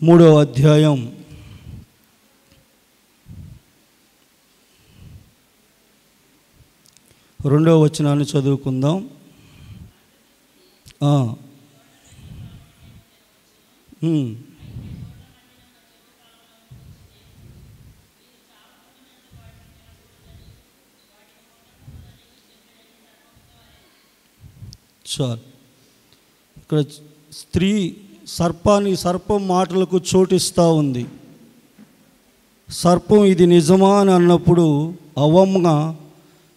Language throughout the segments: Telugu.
3వ అధ్యాయం 2వ వచనాన్ని చదువుకుందాం. చాలు. ఇక్కడ స్త్రీ సర్పం మాటలకు చోటిస్తూ ఉంది. సర్పం ఇది నిజమా అని అన్నప్పుడు అవ్వమ్మ,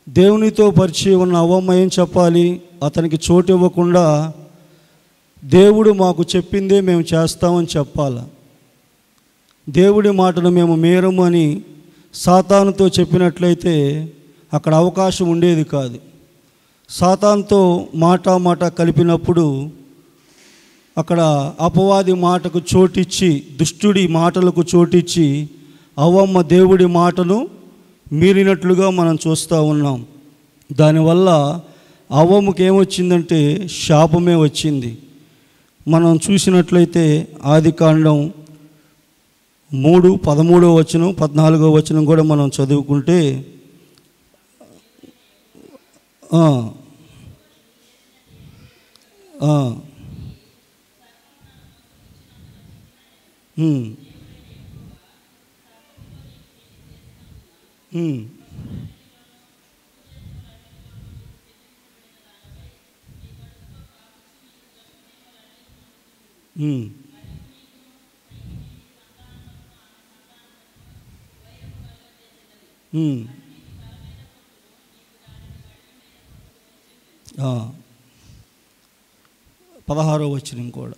దేవునితో పరిచయం ఉన్న అవ్వమ్మ ఏం చెప్పాలి? అతనికి చోటు ఇవ్వకుండా దేవుడు మాకు చెప్పిందే మేము చేస్తామని చెప్పాలి. దేవుడి మాటను మేము మేరము అని సాతానుతో చెప్పినట్లయితే అక్కడ అవకాశం ఉండేది కాదు. సాతానుతో మాట కలిపినప్పుడు అక్కడ అపవాది మాటకు చోటిచ్చి, దుష్టుడి మాటలకు చోటిచ్చి అవ్వమ్మ దేవుడి మాటను మీరినట్లుగా మనం చూస్తూ ఉన్నాం. దానివల్ల అవ్వమ్మకి ఏమొచ్చిందంటే శాపమే వచ్చింది. మనం చూసినట్లయితే ఆదికాండం 3:13 వచనం 14వ వచనం కూడా మనం చదువుకుంటే ఆ 16వ వచనం కూడా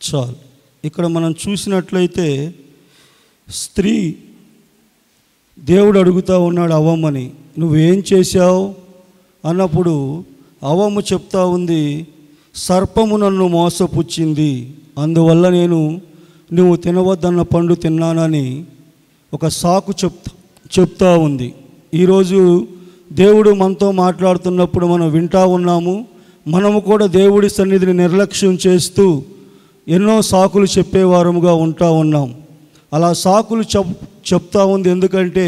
చాలు. ఇక్కడ మనం చూసినట్లయితే స్త్రీ దేవుడు అడుగుతూ ఉన్నాడు అవ్వమ్మని, నువ్వేం చేశావు అన్నప్పుడు అవ్వమ్మ చెప్తా ఉంది, సర్పము నన్ను మోసపుచ్చింది, అందువల్ల నువ్వు తినవద్దన్న పండు తిన్నానని ఒక సాకు చెప్తా ఉంది. ఈరోజు దేవుడు మనతో మాట్లాడుతున్నప్పుడు మనం వింటూ ఉన్నాము. మనము కూడా దేవుడి సన్నిధిని నిర్లక్ష్యం చేస్తూ ఎన్నో సాకులు చెప్పేవారముగా ఉంటా ఉన్నాం. అలా సాకులు చెప్తా ఉంది. ఎందుకంటే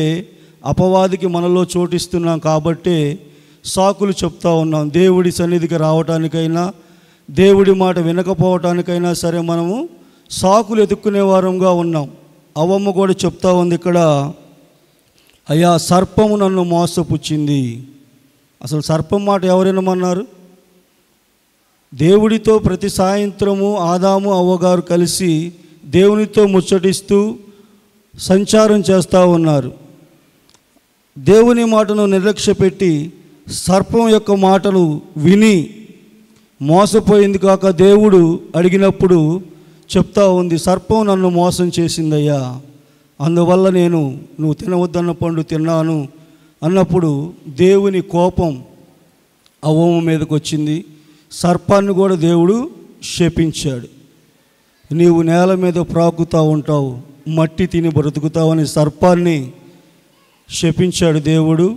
అపవాదికి మనలో చోటిస్తున్నాం కాబట్టి సాకులు చెప్తా ఉన్నాం. దేవుడి సన్నిధికి రావటానికైనా, దేవుడి మాట వినకపోవటానికైనా సరే మనము సాకులు ఎదుక్కునే వారంగా ఉన్నాం. అవ్వమ్మ కూడా చెప్తా ఉంది ఇక్కడ, అయ్యా సర్పము నన్ను మోసపుచ్చింది. అసలు సర్పం మాట ఎవరినమన్నారు? దేవుడితో ప్రతి సాయంత్రము ఆదాము అవ్వగారు కలిసి దేవునితో ముచ్చటిస్తూ సంచారం చేస్తూ ఉన్నారు. దేవుని మాటను నిర్లక్ష్యపెట్టి సర్పం యొక్క మాటలు విని మోసపోయింది కాక దేవుడు అడిగినప్పుడు చెప్తా ఉంది, సర్పం నన్ను మోసం చేసిందయ్యా, అందువల్ల నువ్వు తినవద్దన్న పండు తిన్నాను అన్నప్పుడు దేవుని కోపం అవ్వమ్మ మీదకి వచ్చింది. సర్పాన్ని కూడా దేవుడు శపించాడు. నీవు నేల మీద ప్రాకుతూ ఉంటావు, మట్టి తిని బ్రతుకుతావని సర్పాన్ని శపించాడు దేవుడు.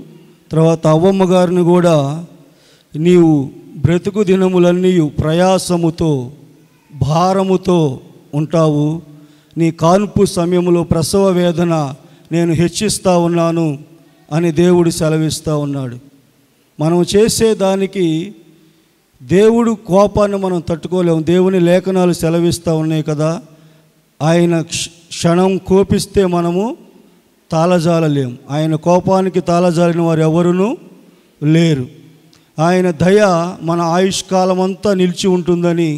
తర్వాత అవ్వమ్మ గారిని కూడా, నీవు బ్రతుకు దినములన్నీ ప్రయాసముతో భారముతో ఉంటావు, నీ కాన్పు సమయంలో ప్రసవ వేదన నేను హెచ్చిస్తూ ఉన్నాను అని దేవుడు సెలవిస్తూ ఉన్నాడు. మనం చేసేదానికి దేవుడు కోపాన్ని మనం తట్టుకోలేము. దేవుని లేఖనాలు సెలవిస్తూ ఉన్నాయి కదా, ఆయన క్షణం కోపిస్తే మనము తాళజాలలేము. ఆయన కోపానికి తాళజాలిన వారు ఎవరునూ లేరు. ఆయన దయ మన ఆయుష్కాలం అంతా నిలిచి ఉంటుందని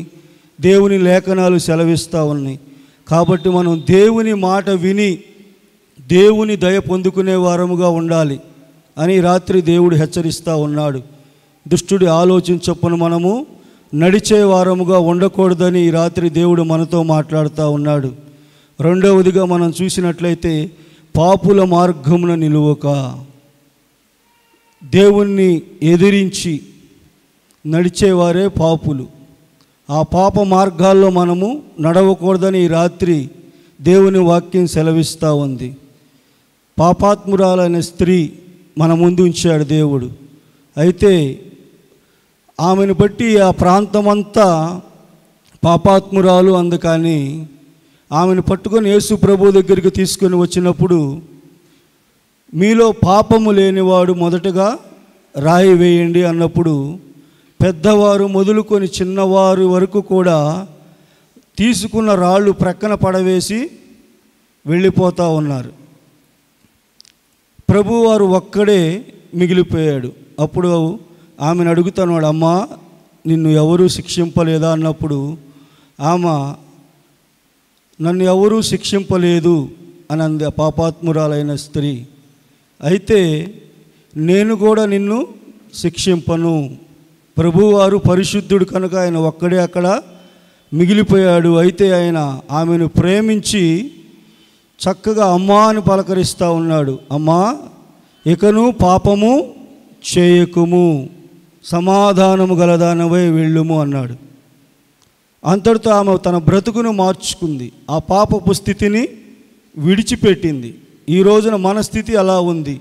దేవుని లేఖనాలు సెలవిస్తూ ఉన్నాయి. కాబట్టి మనం దేవుని మాట విని దేవుని దయ పొందుకునే వారముగా ఉండాలి అని రాత్రి దేవుడు హెచ్చరిస్తూ ఉన్నాడు. దుష్టుడి ఆలోచన చొప్పున మనము నడిచే వారముగా ఉండకూడదని ఈ రాత్రి దేవుడు మనతో మాట్లాడుతూ ఉన్నాడు. రెండవదిగా మనం చూసినట్లయితే పాపుల మార్గమున నిలువక, దేవుణ్ణి ఎదిరించి నడిచేవారే పాపులు. ఆ పాప మార్గాల్లో మనము నడవకూడదని ఈ రాత్రి దేవుని వాక్యం సెలవిస్తూ ఉంది. పాపాత్మురాలైన స్త్రీ మన ముందు ఉంచాడు దేవుడు. అయితే ఆమెను బట్టి ఆ ప్రాంతమంతా పాపాత్మురాలు అందుకని ఆమెను పట్టుకొని యేసు ప్రభు దగ్గరికి తీసుకొని వచ్చినప్పుడు, మీలో పాపము లేనివాడు మొదటగా రాయి వేయండి అన్నప్పుడు పెద్దవారు మొదలుకొని చిన్నవారు వరకు కూడా తీసుకున్న రాళ్ళు ప్రక్కన పడవేసి వెళ్ళిపోతూ ఉన్నారు. ప్రభువారు ఒక్కడే మిగిలిపోయాడు. అప్పుడు ఆమెను అడుగుతున్నాడు, అమ్మా నిన్ను ఎవరూ శిక్షింపలేదా అన్నప్పుడు ఆమె నన్ను ఎవరూ శిక్షింపలేదు అని అంది, పాపాత్మురాలైన స్త్రీ. అయితే నేను కూడా నిన్ను శిక్షింపను. ప్రభువారు పరిశుద్ధుడు కనుక ఆయన ఒక్కడే అక్కడ మిగిలిపోయాడు. అయితే ఆయన ఆమెను ప్రేమించి చక్కగా అమ్మా అని పలకరిస్తూ ఉన్నాడు. అమ్మా, ఇకను పాపము చేయకుము, సమాధానము గలదానవై వెళ్ళుము అన్నాడు. అంతటితో ఆమె తన బ్రతుకును మార్చుకుంది, ఆ పాపపు స్థితిని విడిచిపెట్టింది. ఈ రోజున మన స్థితి అలా ఉంది.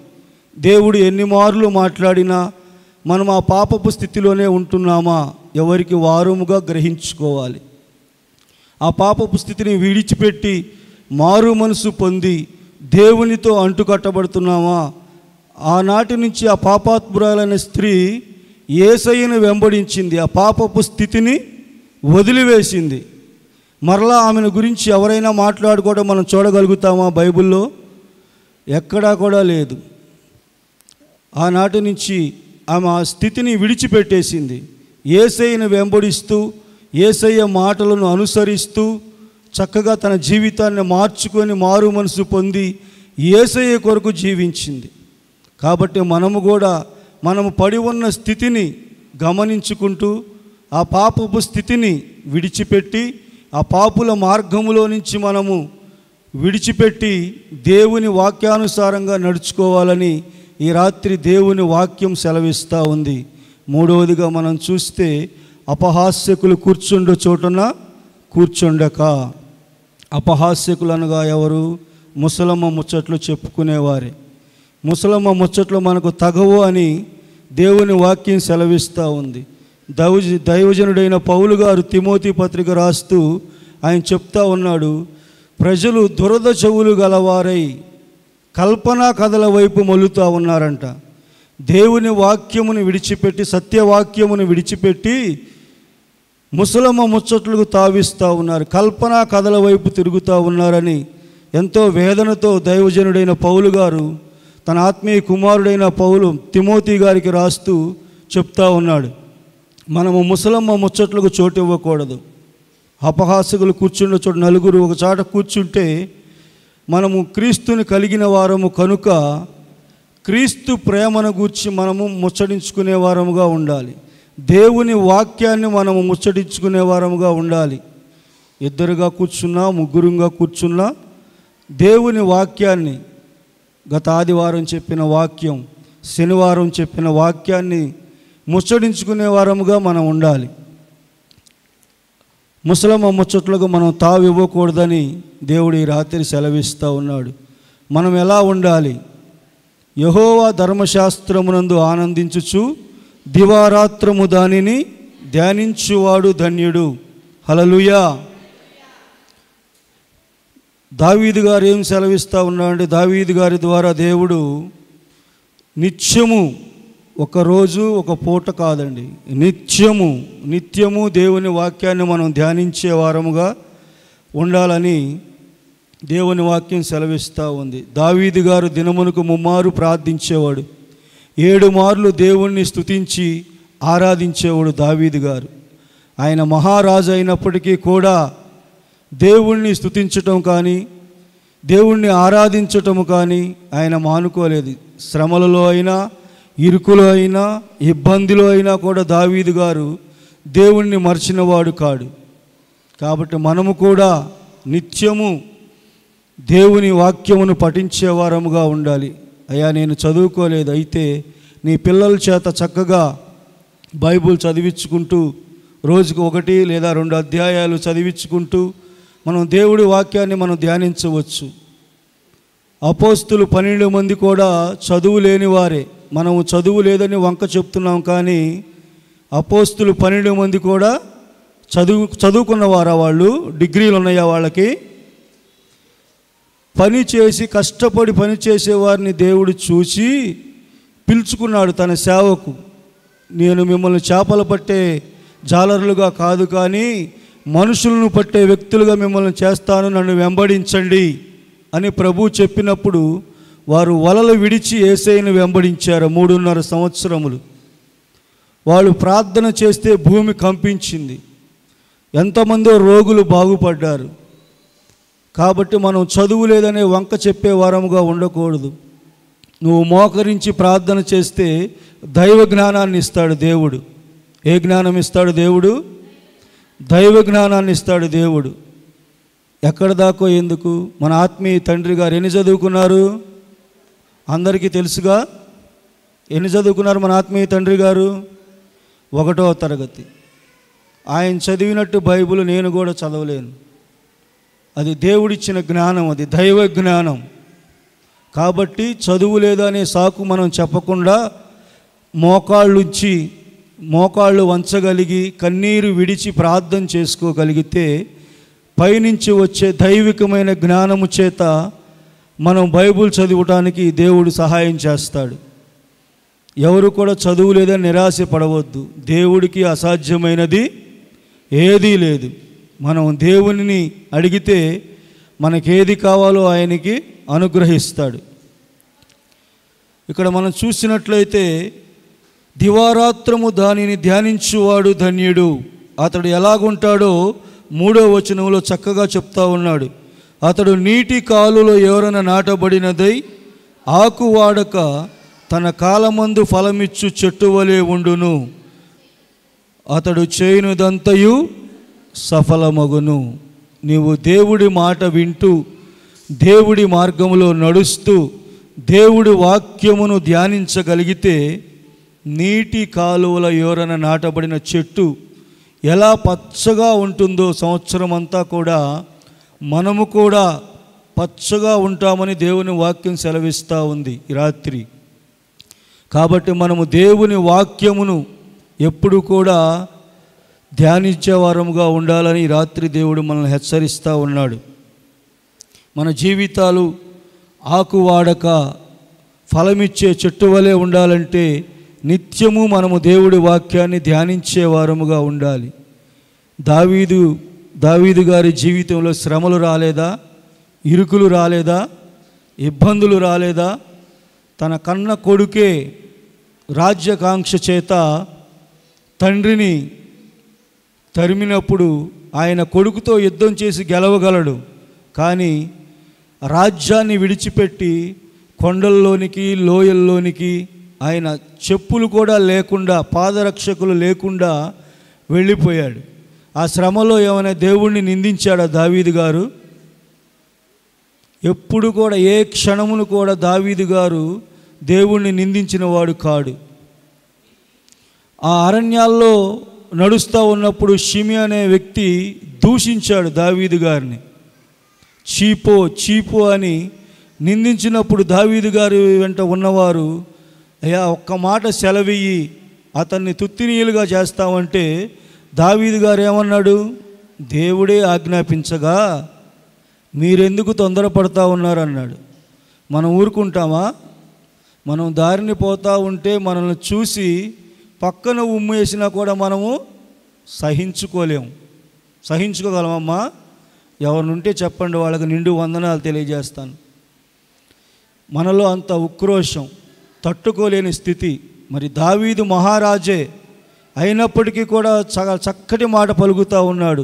దేవుడు ఎన్ని మార్లు మాట్లాడినా మనం ఆ పాపపు స్థితిలోనే ఉంటున్నామా ఎవరికి వారముగా గ్రహించుకోవాలి. ఆ పాపపు స్థితిని విడిచిపెట్టి మారు మనసు పొంది దేవునితో అంటుకట్టబడుతున్నామా? ఆనాటి నుంచి ఆ పాపాత్మురాలైన స్త్రీ యేసయ్యను వెంబడించింది, ఆ పాపపు స్థితిని వదిలివేసింది. మరలా ఆమెను గురించి ఎవరైనా మాట్లాడుకోవడం మనం చూడగలుగుతామా? బైబిల్లో ఎక్కడా కూడా లేదు. ఆనాటి నుంచి ఆమె ఆ స్థితిని విడిచిపెట్టేసింది. యేసయ్యను వెంబడిస్తూ యేసయ్య మాటలను అనుసరిస్తూ చక్కగా తన జీవితాన్ని మార్చుకొని మారు మనసు పొంది యేసయ్య కొరకు జీవించింది. కాబట్టి మనము పడి ఉన్న స్థితిని గమనించుకుంటూ ఆ పాపపు స్థితిని విడిచిపెట్టి ఆ పాపుల మార్గములో నుంచి మనము విడిచిపెట్టి దేవుని వాక్యానుసారంగా నడుచుకోవాలని ఈ రాత్రి దేవుని వాక్యం సెలవిస్తూ ఉంది. మూడవదిగా మనం చూస్తే, అపహాస్యకులు కూర్చుండు చోటున కూర్చుండక. అపహాస్యకులు అనగా ఎవరు? ముసలమ్మ ముచ్చట్లు చెప్పుకునేవారే. ముసలమ్మ ముచ్చట్లు మనకు తగవు అని దేవుని వాక్యం సెలవిస్తూ ఉంది. దైవజనుడైన పౌలు గారు తిమోతి పత్రిక రాస్తూ ఆయన చెప్తా ఉన్నాడు, ప్రజలు దురద చెవులు గలవారై కల్పనా కథల వైపు మొల్లుతూ ఉన్నారంట. దేవుని వాక్యమును విడిచిపెట్టి, సత్యవాక్యమును విడిచిపెట్టి ముసలమ్మ ముచ్చట్లకు తావిస్తూ ఉన్నారు, కల్పనా కథల వైపు తిరుగుతూ ఉన్నారని ఎంతో వేదనతో దైవజనుడైన పౌలు గారు తన ఆత్మీయ కుమారుడైన తిమోతి గారికి రాస్తూ చెప్తా ఉన్నాడు. మనము ముసలమ్మ ముచ్చట్లకు చోటు ఇవ్వకూడదు. అపహాసకులు కూర్చున్న చోటు నలుగురు ఒక చాట కూర్చుంటే మనము క్రీస్తుని కలిగిన వారము కనుక క్రీస్తు ప్రేమను గూర్చి మనము ముచ్చటించుకునే వారముగా ఉండాలి. దేవుని వాక్యాన్ని మనము ముచ్చటించుకునే వారముగా ఉండాలి. ఇద్దరుగా కూర్చున్నా, ముగ్గురుగా కూర్చున్నా దేవుని వాక్యాన్ని, గత ఆదివారం చెప్పిన వాక్యం, శనివారం చెప్పిన వాక్యాన్ని ముచ్చటించుకునే వారముగా మనం ఉండాలి. ముసలమ్మ ముచ్చట్లకు మనం తావు ఇవ్వకూడదని దేవుడు ఈ రాత్రి సెలవిస్తూ ఉన్నాడు. మనం ఎలా ఉండాలి? యెహోవా ధర్మశాస్త్రమునందు ఆనందించుచు దివారాత్రము దానిని ధ్యానించువాడు ధన్యుడు. హల్లెలూయా. దావీదు గారు ఏం సెలవిస్తూ ఉన్నాడంటే, దావీదు గారి ద్వారా దేవుడు నిత్యము, ఒకరోజు ఒక పూట కాదండి, నిత్యము దేవుని వాక్యాన్ని మనం ధ్యానించే వారముగా ఉండాలని దేవుని వాక్యం సెలవిస్తూ ఉంది. దావీదు గారు దినమునకు 3 మారు ప్రార్థించేవాడు, 7 మార్లు దేవుణ్ణి స్తుతించి ఆరాధించేవాడు దావీదు గారు. ఆయన మహారాజు అయినప్పటికీ కూడా దేవుణ్ణి స్తుతించటం కానీ దేవుణ్ణి ఆరాధించటం కానీ ఆయన మానుకోలేదు. శ్రమలలో అయినా, ఇరుకులో అయినా, ఇబ్బందిలో అయినా కూడా దావీదు గారు దేవుణ్ణి మర్చినవాడు కాడు. కాబట్టి మనము కూడా నిత్యము దేవుని వాక్యమును పఠించేవారముగా ఉండాలి. అయ్యా నేను చదువుకోలేదు, అయితే నీ పిల్లల చేత చక్కగా బైబుల్ చదివించుకుంటూ రోజుకు 1 లేదా 2 అధ్యాయాలు చదివించుకుంటూ మనం దేవుడి వాక్యాన్ని మనం ధ్యానించవచ్చు. అపోస్తులు 12 మంది కూడా చదువు లేని వారే. మనము చదువు లేదని వంక చెప్తున్నాం, కానీ అపోస్తులు 12 మంది కూడా చదువుకున్నవారా? వాళ్ళు డిగ్రీలు ఉన్నాయా వాళ్ళకి? పని చేసి కష్టపడి పని చేసేవారిని దేవుడు చూసి పిలుచుకున్నాడు తన సేవకు. నేను మిమ్మల్ని చేపలు పట్టే జాలరులుగా కాదు, కానీ మనుషులను పట్టే వ్యక్తులుగా మిమ్మల్ని చేస్తాను, నన్ను వెంబడించండి అని ప్రభు చెప్పినప్పుడు వారు వలలు విడిచి యేసయ్యను వెంబడించారు. 3.5 సంవత్సరములు వాళ్ళు ప్రార్థన చేస్తే భూమి కంపించింది. ఎంతమందో రోగులు బాగుపడ్డారు. కాబట్టి మనం చదువు లేదనే వంక చెప్పే వారముగా ఉండకూడదు. నువ్వు మోకరించి ప్రార్థన చేస్తే దైవ జ్ఞానాన్ని ఇస్తాడు దేవుడు. ఏ జ్ఞానం ఇస్తాడు దేవుడు? దైవ జ్ఞానాన్ని ఇస్తాడు దేవుడు. ఎక్కడ దాకో ఎందుకు? మన ఆత్మీయ తండ్రి గారు ఎన్ని చదువుకున్నారు? అందరికీ తెలుసుగా. ఎన్ని చదువుకున్నారు మన ఆత్మీయ తండ్రి గారు? 1వ తరగతి. ఆయన చదివినట్టు బైబిల్ నేను కూడా చదవలేను. అది దేవుడిచ్చిన జ్ఞానం, అది దైవ జ్ఞానం. కాబట్టి చదువు లేదనే సాకు మనం చెప్పకుండా మోకాళ్ళు వంచగలిగి కన్నీరు విడిచి ప్రార్థన చేసుకోగలిగితే పైనుంచి వచ్చే దైవికమైన జ్ఞానము చేత మనం బైబిల్ చదవటానికి దేవుడు సహాయం చేస్తాడు. ఎవరు కూడా చదువు లేదని నిరాశపడవద్దు. దేవుడికి అసాధ్యమైనది ఏదీ లేదు. మనం దేవునిని అడిగితే మనకేది కావాలో ఆయనకి అనుగ్రహిస్తాడు. ఇక్కడ మనం చూసినట్లయితే దివారాత్రము దానిని ధ్యానించువాడు ధన్యుడు. అతడు ఎలాగుంటాడో 3వ వచనంలో చక్కగా చెప్తా ఉన్నాడు. అతడు నీటి కాలులో ఎవరైనా నాటబడినదై ఆకు వాడక తన కాలమందు ఫలమిచ్చు చెట్టు వలె ఉండును. అతడు చేయునదంతయు సఫలమగును. నీవు దేవుడి మాట వింటూ దేవుడి మార్గములో నడుస్తూ దేవుడి వాక్యమును ధ్యానించగలిగితే నీటి కాలువల ఎవరైనా నాటబడిన చెట్టు ఎలా పచ్చగా ఉంటుందో సంవత్సరం అంతా కూడా మనము కూడా పచ్చగా ఉంటామని దేవుని వాక్యం సెలవిస్తూ ఉంది ఈ రాత్రి. కాబట్టి మనము దేవుని వాక్యమును ఎప్పుడు కూడా ధ్యానించే వారముగా ఉండాలని ఈ రాత్రి దేవుడు మనల్ని హెచ్చరిస్తూ ఉన్నాడు. మన జీవితాలు ఆకువాడక ఫలమిచ్చే చెట్టు వలె ఉండాలంటే నిత్యము మనము దేవుడి వాక్యాన్ని ధ్యానించే వారముగా ఉండాలి. దావీదు గారి జీవితంలో శ్రమలు రాలేదా? ఇరుకులు రాలేదా? ఇబ్బందులు రాలేదా? తన కన్న కొడుకే రాజ్యకాంక్ష చేత తండ్రిని తరిమినప్పుడు ఆయన కొడుకుతో యుద్ధం చేసి గెలవగలడు, కానీ రాజ్యాన్ని విడిచిపెట్టి కొండల్లోనికి లోయల్లోనికి ఆయన చెప్పులు కూడా లేకుండా పాదరక్షకులు లేకుండా వెళ్ళిపోయాడు. ఆ శ్రమలో ఏమైనా దేవుణ్ణి నిందించాడా దావీదు గారు? ఎప్పుడు కూడా ఏ క్షణమును కూడా దావీదు గారు దేవుణ్ణి నిందించిన వాడు కాడు. ఆ అరణ్యాల్లో నడుస్తూ ఉన్నప్పుడు షిమి అనే వ్యక్తి దూషించాడు దావీదు గారిని. చీపో అని నిందించినప్పుడు దావీదు గారి వెంట ఉన్నవారు, అయ్యా ఒక్క మాట సెలవియ్యి, అతన్ని తుత్తినీయులుగా చేస్తామంటే దావీదు గారు ఏమన్నాడు? దేవుడే ఆజ్ఞాపించగా మీరెందుకు తొందరపడతా ఉన్నారన్నాడు. మనం ఊరుకుంటామా? మనం దారిని పోతూ ఉంటే మనల్ని చూసి పక్కన ఉమ్ము వేసినా కూడా మనము సహించుకోలేము. సహించుకోగలమమ్మా? ఎవరినుంటే చెప్పండి, వాళ్ళకి నిండు వందనాలు తెలియజేస్తాను. మనలో అంత ఉక్రోషం, తట్టుకోలేని స్థితి. మరి దావీదు మహారాజే అయినప్పటికీ కూడా చక్కటి మాట పలుకుతూ ఉన్నాడు.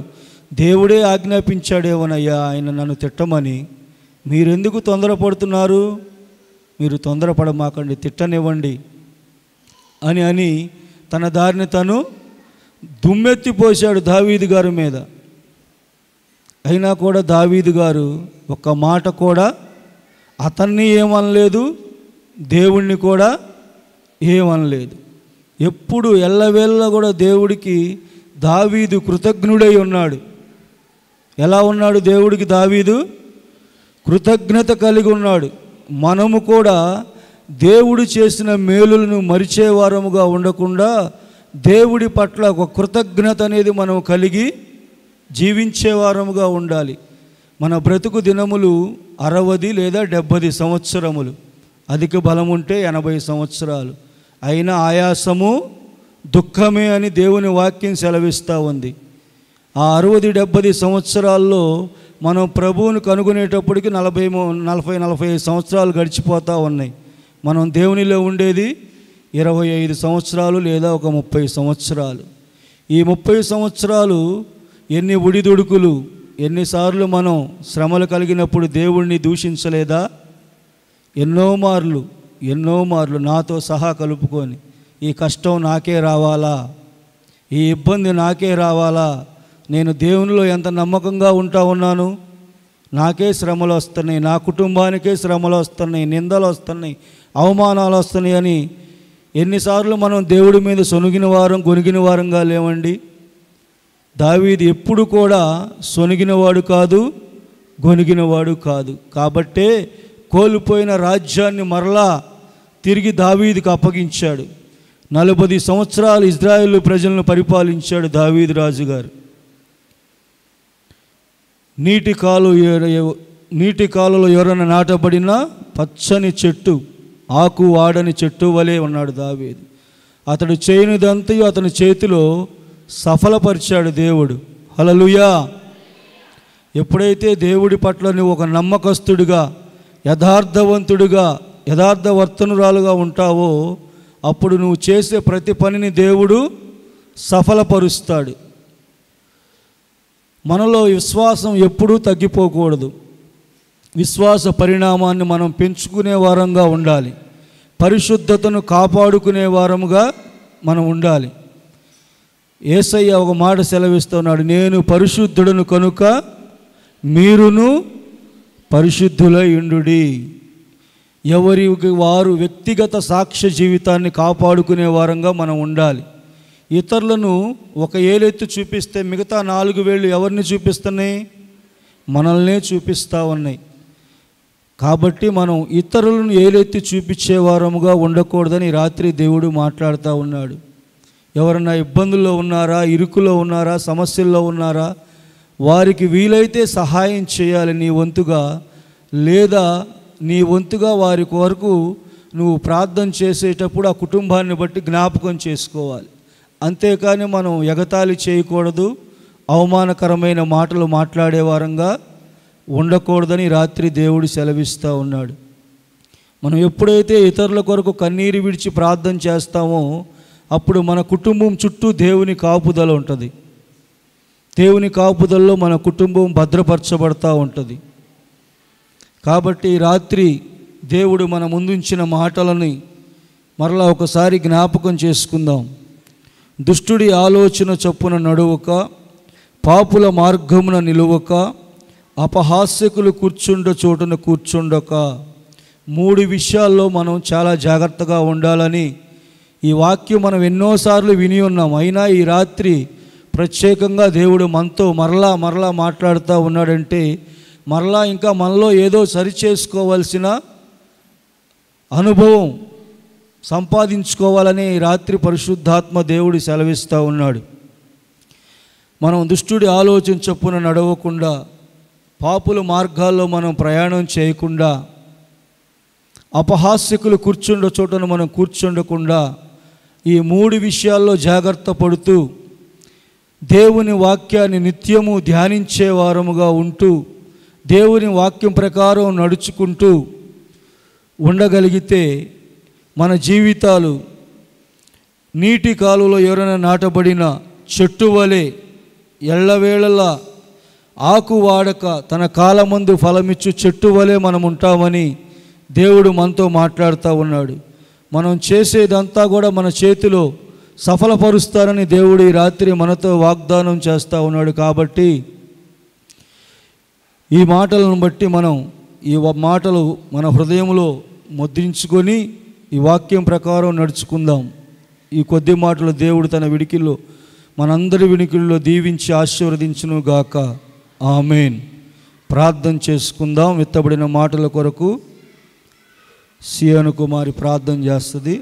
దేవుడే ఆజ్ఞాపించాడేమోనయ్యా ఆయన నన్ను తిట్టమని, మీరెందుకు తొందరపడుతున్నారు? మీరు తొందరపడమాకండి, తిట్టనివ్వండి అని తన దారిని తను దుమ్మెత్తిపోశాడు దావీదు గారి మీద. అయినా కూడా దావీదు గారు ఒక్క మాట కూడా అతన్ని ఏమనలేదు, దేవుణ్ణి కూడా ఏమనలేదు. ఎప్పుడు ఎల్లవేళ కూడా దేవుడికి దావీదు కృతజ్ఞుడై ఉన్నాడు. ఎలా ఉన్నాడు దేవుడికి దావీదు? కృతజ్ఞత కలిగి ఉన్నాడు. మనము కూడా దేవుడు చేసిన మేలులను మరిచేవారముగా ఉండకుండా దేవుడి పట్ల ఒక కృతజ్ఞత అనేది మనం కలిగి జీవించేవారముగా ఉండాలి. మన బ్రతుకు దినములు 60 లేదా 70 సంవత్సరములు, అధిక బలం ఉంటే 80 సంవత్సరాలు, అయినా ఆయాసము దుఃఖమే అని దేవుని వాక్యం సెలవిస్తూ ఉంది. ఆ 60-70 సంవత్సరాల్లో మనం ప్రభువును కనుగొనేటప్పటికి 40-45 సంవత్సరాలు గడిచిపోతూ ఉన్నాయి. మనం దేవునిలో ఉండేది 25 సంవత్సరాలు లేదా ఒక 30 సంవత్సరాలు. ఈ 30 సంవత్సరాలు ఎన్ని ఉడిదుడుకులు, ఎన్నిసార్లు మనం శ్రమలు కలిగినప్పుడు దేవుణ్ణి దూషించలేదా? ఎన్నో మార్లు నాతో సహా కలుపుకొని, ఈ కష్టం నాకే రావాలా, ఈ ఇబ్బంది నాకే రావాలా, నేను దేవునిలో ఎంత నమ్మకంగా ఉంటా ఉన్నాను, నాకే శ్రమలు వస్తున్నాయి, నా కుటుంబానికే శ్రమలు వస్తున్నాయి, నిందలు వస్తున్నాయి, అవమానాలు వస్తున్నాయి అని ఎన్నిసార్లు మనం దేవుడి మీద సొనిగిన వారంగా లేవండి. దావీదు ఎప్పుడు కూడా సొనిగినవాడు కాదు, గొనిగినవాడు కాదు. కాబట్టే కోల్పోయిన రాజ్యాన్ని మరలా తిరిగి దావీదుకు అప్పగించాడు. 40 సంవత్సరాలు ఇజ్రాయేలు ప్రజలను పరిపాలించాడు దావీదు రాజుగారు. నీటి కాలులో ఎవరైనా నాటబడిన పచ్చని చెట్టు, ఆకు వాడని చెట్టు వలె ఉన్నాడు దావీదు. అతడు చేయనిదంతయు అతని చేతిలో సఫలపరిచాడు దేవుడు. హల్లెలూయా. ఎప్పుడైతే దేవుడి పట్ల నువ్వు ఒక నమ్మకస్తుడిగా, యథార్థవంతుడిగా, యథార్థవర్తనురాలుగా ఉంటావో అప్పుడు నువ్వు చేసే ప్రతి పనిని దేవుడు సఫలపరుస్తాడు. మనలో విశ్వాసం ఎప్పుడూ తగ్గిపోకూడదు. విశ్వాస పరిణామాన్ని మనం పెంచుకునే వారంగా ఉండాలి. పరిశుద్ధతను కాపాడుకునే వారముగా మనం ఉండాలి. యేసయ్య ఒక మాట సెలవిస్తున్నాడు, నేను పరిశుద్ధుడను కనుక మీరును పరిశుద్ధులై ఉండుడి. ఎవరికి వారు వ్యక్తిగత సాక్ష్య జీవితాన్ని కాపాడుకునే వారంగా మనం ఉండాలి. ఇతరులను ఒక ఏలెత్తి చూపిస్తే మిగతా 4 వేళ్ళు ఎవరిని చూపిస్తున్నాయి? మనల్నే చూపిస్తూ ఉన్నాయి. కాబట్టి మనం ఇతరులను ఏలెత్తి చూపించే వారముగా ఉండకూడదని రాత్రి దేవుడు మాట్లాడుతూ ఉన్నాడు. ఎవరన్నా ఇబ్బందుల్లో ఉన్నారా, ఇరుకులో ఉన్నారా, సమస్యల్లో ఉన్నారా, వారికి వీలైతే సహాయం చేయాలి నీ వంతుగా. లేదా నీ వంతుగా వారి కొరకు నువ్వు ప్రార్థన చేసేటప్పుడు ఆ కుటుంబాన్ని బట్టి జ్ఞాపకం చేసుకోవాలి. అంతేకాని మనం ఎగతాళి చేయకూడదు, అవమానకరమైన మాటలు మాట్లాడే వారంగా ఉండకూడదని రాత్రి దేవుడు సెలవిస్తూ ఉన్నాడు. మనం ఎప్పుడైతే ఇతరుల కొరకు కన్నీరు విడిచి ప్రార్థన చేస్తామో అప్పుడు మన కుటుంబం చుట్టూ దేవుని కాపుదల ఉంటుంది. దేవుని కాపుదలలో మన కుటుంబం భద్రపరచబడతా ఉంటుంది. కాబట్టి రాత్రి దేవుడు మన ముందుంచిన మాటలని మరలా ఒకసారి జ్ఞాపకం చేసుకుందాం. దుష్టుడి ఆలోచన చొప్పున నడువక, పాపుల మార్గమున నిలువక, అపహాస్యకులు కూర్చుండ చోటున కూర్చుండక. 3 విషయాల్లో మనం చాలా జాగ్రత్తగా ఉండాలని ఈ వాక్యం మనం ఎన్నోసార్లు విని ఉన్నాం. అయినా ఈ రాత్రి ప్రత్యేకంగా దేవుడు మనతో మరలా మాట్లాడుతూ ఉన్నాడంటే మరలా ఇంకా మనలో ఏదో సరిచేసుకోవాల్సిన అనుభవం సంపాదించుకోవాలని రాత్రి పరిశుద్ధాత్మ దేవుడు సెలవిస్తూ ఉన్నాడు. మనం దుష్టుడి ఆలోచన చొప్పున నడవకుండా, పాపుల మార్గాల్లో మనం ప్రయాణం చేయకుండా, అపహాస్యకులు కూర్చుండ చోటను మనం కూర్చుండకుండా ఈ 3 విషయాల్లో జాగ్రత్త పడుతూ దేవుని వాక్యాన్ని నిత్యము ధ్యానించే వారముగా ఉంటూ దేవుని వాక్యం ప్రకారం నడుచుకుంటూ ఉండగలిగితే మన జీవితాలు నీటి కాలువలో ఎవరైనా నాటబడిన చెట్టు వలె ఎల్లవేళలా ఆకు వాడక తన కాలమందు ఫలమిచ్చు చెట్టు వలె మనం ఉంటామని దేవుడు మనతో మాట్లాడుతూ ఉన్నాడు. మనం చేసేదంతా కూడా మన చేతిలో సఫలపరుస్తారని దేవుడు ఈ రాత్రి మనతో వాగ్దానం చేస్తూ ఉన్నాడు. కాబట్టి ఈ మాటలను బట్టి మనం ఈ మాటలు మన హృదయంలో ముద్రించుకొని ఈ వాక్యం ప్రకారం నడుచుకుందాం. ఈ కొద్ది మాటలు దేవుడు తన విడికిల్లో మనందరి వినికిల్లో దీవించి ఆశీర్వదించును గాక. ఆమేన్. ప్రార్థన చేసుకుందాం. విత్తబడిన మాటల కొరకు సియోను కుమారి ప్రార్థన చేస్తుంది.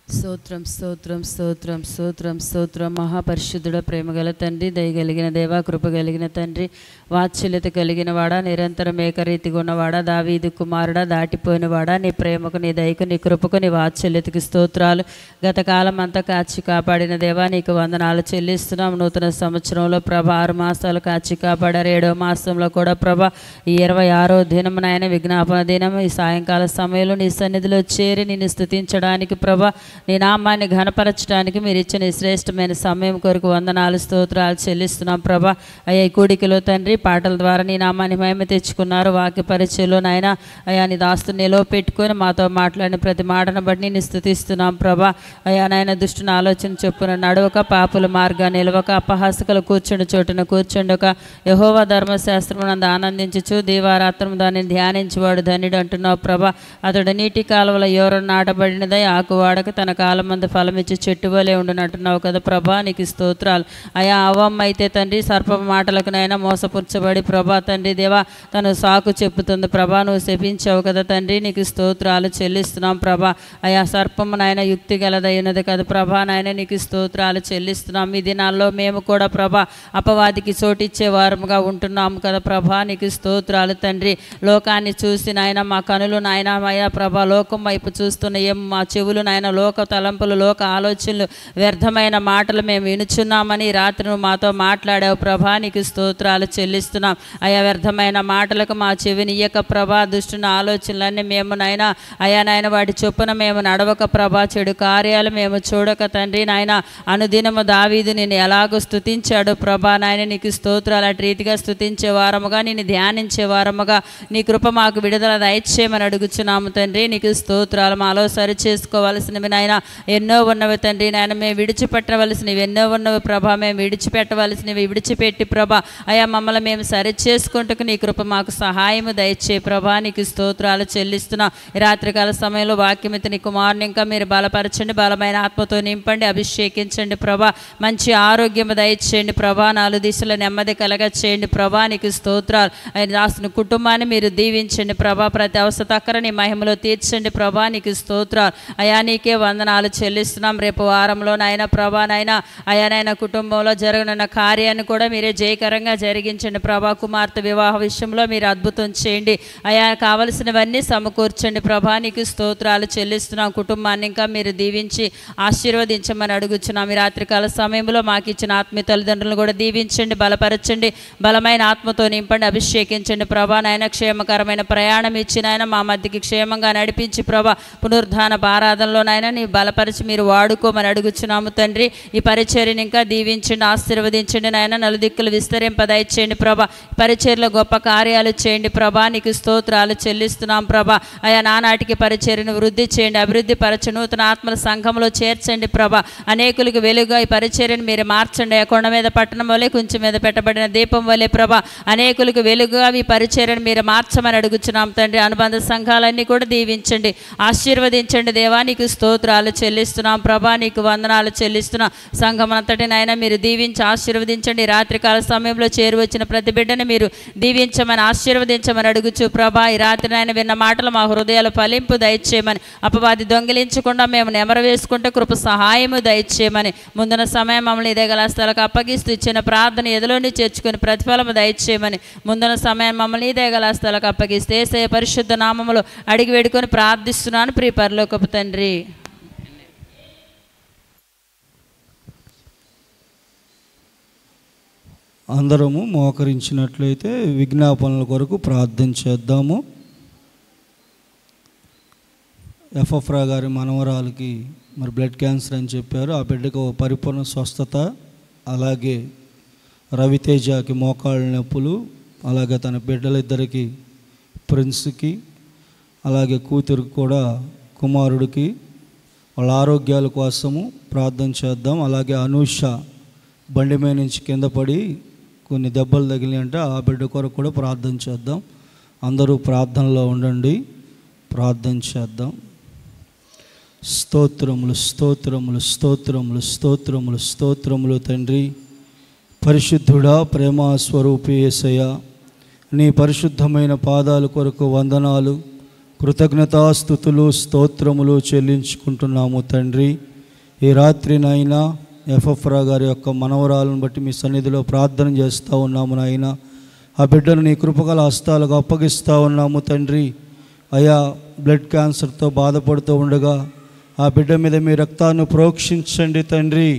స్తోత్రం స్తోత్రం స్తోత్రం స్తోత్రం స్తోత్రం. మహాపరిశుద్ధుడ, ప్రేమగల తండ్రి, దయగలిగిన దేవా, కృప కలిగిన తండ్రి, వాత్సల్యత కలిగిన వాడా, నిరంతరం ఏకరీతిగా ఉన్నవాడా, దావీదు కుమారుడా, దాటిపోయిన వాడా, నీ ప్రేమకు, నీ దయకు, నీ కృపకు, నీ వాత్సల్యతకు స్తోత్రాలు. గతకాలం అంతా కాచి కాపాడిన దేవా, నీకు వందనాలు చెల్లిస్తున్నాం. నూతన సంవత్సరంలో ప్రభా 6 మాసాలు కాచి కాపాడారు. 7వ మాసంలో కూడా ప్రభా ఈ 26వ దినమునైన విజ్ఞాపన దినం, ఈ సాయంకాల సమయంలో నీ సన్నిధిలో చేరి నిన్ను స్తుతించడానికి ప్రభా, నీ నామాన్ని ఘనపరచడానికి మీరు ఇచ్చిన ఈ శ్రేష్టమైన సమయం కొరకు వందనాలు స్తోత్రాలు చెల్లిస్తున్నాం ప్రభా. అయ్యా, ఈ కూడికలో తండ్రి పాటల ద్వారా నీ నామాన్ని మహిమ తెచ్చుకున్నారు. వాక్య పరిచయంలో నాయన అయ్యా నీ దాస్తుని నిలవ పెట్టుకొని మాతో మాట్లాడిన ప్రతి మాటను బట్టి నేను స్తుతిస్తున్నాం ప్రభా. అయ్యా నాయన దుష్టుని ఆలోచన చొప్పున నడవక, పాపుల మార్గాన్ని నిలవక, అపహాసకులు కూర్చుండి చోటున కూర్చుండక, యెహోవా ధర్మశాస్త్రమునందు ఆనందించుచు దీవారాత్రం దాన్ని ధ్యానించేవాడు ధన్యుడు అంటున్నావు ప్రభా. అతడు నీటి కాలువల ఎవరు నాటబడినదై ఆకువాడక తన కాలం మంది ఫలమిచ్చి చెట్టు వలె ఉండునంటున్నావు కదా ప్రభా. నీకు స్తోత్రాలు. అయా అవ్వమ్మ అయితే తండ్రి సర్ప మాటలకు నైనా మోసపుచ్చబడి ప్రభా తండ్రి దేవా తను సాకు చెప్పుతుంది ప్రభా. నువ్వు శపించావు కదా తండ్రి, నీకు స్తోత్రాలు చెల్లిస్తున్నాం ప్రభా. అయా సర్పము నాయన యుక్తి గలదైనది కదా ప్రభా. నాయన నీకు స్తోత్రాలు చెల్లిస్తున్నాం. ఈ దినాల్లో మేము కూడా ప్రభా అపవాదికి చోటిచ్చే వారముగా ఉంటున్నాము కదా ప్రభా. నీకు స్తోత్రాలు తండ్రి. లోకాన్ని చూసి నాయన మా కనులు నాయన అయ్యా ప్రభా లోకం వైపు చూస్తున్నాయేం, మా చెవులు నాయన లోక తలంపులు, లోక ఆలోచనలు, వ్యర్థమైన మాటలు మేము వినుచున్నామని రాత్రి నువ్వు మాతో మాట్లాడావు ప్రభా. నీకు స్తోత్రాలు చెల్లిస్తున్నాం. అయా వ్యర్థమైన మాటలకు మా చెవిని ఇయ్యక ప్రభా, దుష్టుని ఆలోచనలన్నీ మేము నాయన అయా నాయన వాటి చొప్పున మేము నడవక ప్రభా, చెడు కార్యాలు మేము చూడక తండ్రి నాయన అనుదినము దావీదు నిన్ను ఎలాగో స్తుతించాడు ప్రభా. నాయన నీకు స్తోత్రాలు. అటు రీతిగా స్తుతించే వారముగా, నిన్ను ధ్యానించే వారముగా నీ కృప మాకు విడుదల దయచేయమని అడుగుచున్నాము తండ్రి. నీకు స్తోత్రాలు. మాలో సరి చేసుకోవాల్సినవి నాయన ఎన్నో ఉన్నవి తండ్రి. నాయన మేము విడిచిపెట్టవలసినవి ఎన్నో ఉన్నవి ప్రభా. మేము విడిచిపెట్టవలసినవి విడిచిపెట్టి ప్రభా అయా మమ్మల్ని మేము సరి చేసుకుంటూ నీ కృప మాకు సహాయము దయచే ప్రభా. నీకు స్తోత్రాలు చెల్లిస్తున్నా. ఈ రాత్రికాల సమయంలో వాక్యమిత నీ కుమారుని ఇంకా మీరు బలపరచండి, బలమైన ఆత్మతో నింపండి, అభిషేకించండి ప్రభా. మంచి ఆరోగ్యము దయచేయండి ప్రభా. 4 దిశల నెమ్మది కలగ చేయండి ప్రభా. నీకు స్తోత్రాలు. ఆయన రాసిన కుటుంబాన్ని మీరు దీవించండి ప్రభా. ప్రతి అవసర అక్కర నీ మహిమలో తీర్చండి ప్రభా. నీకు స్తోత్రాలు. అయా నీకే వందనాలు చెల్లిస్తున్నాం. రేపు వారంలో నాయన ప్రభా నాయన అయా నాయన కుటుంబంలో జరగనున్న కార్యాన్ని కూడా మీరే జయకరంగా జరిగించండి ప్రభా. కుమార్తె వివాహ విషయంలో మీరు అద్భుతం చేయండి అయా. కావలసినవన్నీ సమకూర్చండి ప్రభా. నీకు స్తోత్రాలు చెల్లిస్తున్నాం. కుటుంబాన్ని ఇంకా మీరు దీవించి ఆశీర్వదించమని అడుగుచున్నాం. ఈ రాత్రికాల సమయంలో మాకు ఇచ్చిన ఆత్మీయ తల్లిదండ్రులను కూడా దీవించండి, బలపరచండి, బలమైన ఆత్మతో నింపండి, అభిషేకించండి ప్రభా. నాయన క్షేమకరమైన ప్రయాణం ఇచ్చి నాయన మా మధ్యకి క్షేమంగా నడిపించి ప్రభా పునరుద్ధాన ఆరాధనలో నాయన నీ బలపరిచి మీరు వాడుకోమని అడుగుచున్నాము తండ్రి. ఈ పరిచర్యను ఇంకా దీవించండి, ఆశీర్వదించండి నాయన. నలుదిక్కులు విస్తరింపదయచేయండి ప్రభా. పరిచర్యలో గొప్ప కార్యాలు చేయండి ప్రభా. నీకు స్తోత్రాలు చెల్లిస్తున్నాం ప్రభా. అయా నానాటికి పరిచర్యను వృద్ధి చేయండి, అభివృద్ధి పరచ నూతన ఆత్మల సంఘంలో చేర్చండి ప్రభా. అనేకులకు వెలుగుగా ఈ పరిచర్యను మీరు మార్చండి. కొండ మీద పట్టణం వలె కొంచెం మీద పెట్టబడిన దీపం వలె ప్రభా అనేకులకు వెలుగుగా ఈ పరిచర్యను మీరు మార్చమని అడుగుచున్నాం తండ్రి. అనుబంధ సంఘాలన్నీ కూడా దీవించండి, ఆశీర్వదించండి దేవా. నీకు స్తోత్రాలు చెల్లిస్తున్నాం ప్రభా. నీకు వందనాలు చెల్లిస్తున్నాం. సంఘం అంతటి నాయన మీరు దీవించి ఆశీర్వదించండి. రాత్రికాల సమయంలో చేరు వచ్చిన ప్రతి బిడ్డని మీరు దీవించమని ఆశీర్వదించమని అడుగుచు ప్రభా. ఈ రాత్రి నాయన విన్న మాటలు మా హృదయాలు ఫలింపు దయచేయమని, అపవాది దొంగిలించకుండా మేము నెమరు వేసుకుంటే కృప సహాయము దయచేయమని, ముందున సమయం మమ్మల్ని ఇదే గల స్థలకు అప్పగిస్తూ ఇచ్చిన ప్రార్థన ఎదులోని చేర్చుకొని ప్రతిఫలము దయచేయమని, ముందున సమయం మమ్మల్ని ఇదే గల స్థలకు అప్పగిస్తే యేసయ్య పరిశుద్ధ నామములో అడిగి వేడుకొని ప్రార్థిస్తున్నాను ప్రియ పరలోకపు తండ్రి. అందరము మోకరించినట్లయితే విజ్ఞాపనల కొరకు ప్రార్థన చేద్దాము. ఎఫ్ఎఫ్రా గారి మనవరాలకి మరి బ్లడ్ క్యాన్సర్ అని చెప్పారు. ఆ బిడ్డకు పరిపూర్ణ స్వస్థత, అలాగే రవితేజకి మోకాళ్ళ నొప్పులు, అలాగే తన బిడ్డలిద్దరికి ప్రిన్స్కి, అలాగే కూతురికి కూడా కుమారుడికి వాళ్ళ ఆరోగ్యాల కోసము ప్రార్థన చేద్దాం. అలాగే అనూష బండి మీద నుంచి కింద పడి కొన్ని దెబ్బలు తగిలినాయంటే ఆ బిడ్డ కొరకు కూడా ప్రార్థన చేద్దాం. అందరూ ప్రార్థనలో ఉండండి. ప్రార్థన చేద్దాం. స్తోత్రములు స్తోత్రములు స్తోత్రములు స్తోత్రములు స్తోత్రములు తండ్రి, పరిశుద్ధుడా, ప్రేమ స్వరూపి యేసయ్య, నీ పరిశుద్ధమైన పాదాల కొరకు వందనాలు, కృతజ్ఞతాస్తుతులు, స్తోత్రములు చెల్లించుకుంటున్నాము తండ్రి. ఈ రాత్రి నాయన ఎఫ్ఎఫ్రా గారి యొక్క మనవరాలను బట్టి మీ సన్నిధిలో ప్రార్థన చేస్తూ ఉన్నాము నాయన. ఆ బిడ్డను నీ కృపగల హస్తాలకు అప్పగిస్తూ ఉన్నాము తండ్రి. అయా, బ్లడ్ క్యాన్సర్తో బాధపడుతూ ఉండగా ఆ బిడ్డ మీద మీ రక్తాన్ని ప్రోక్షించండి తండ్రి.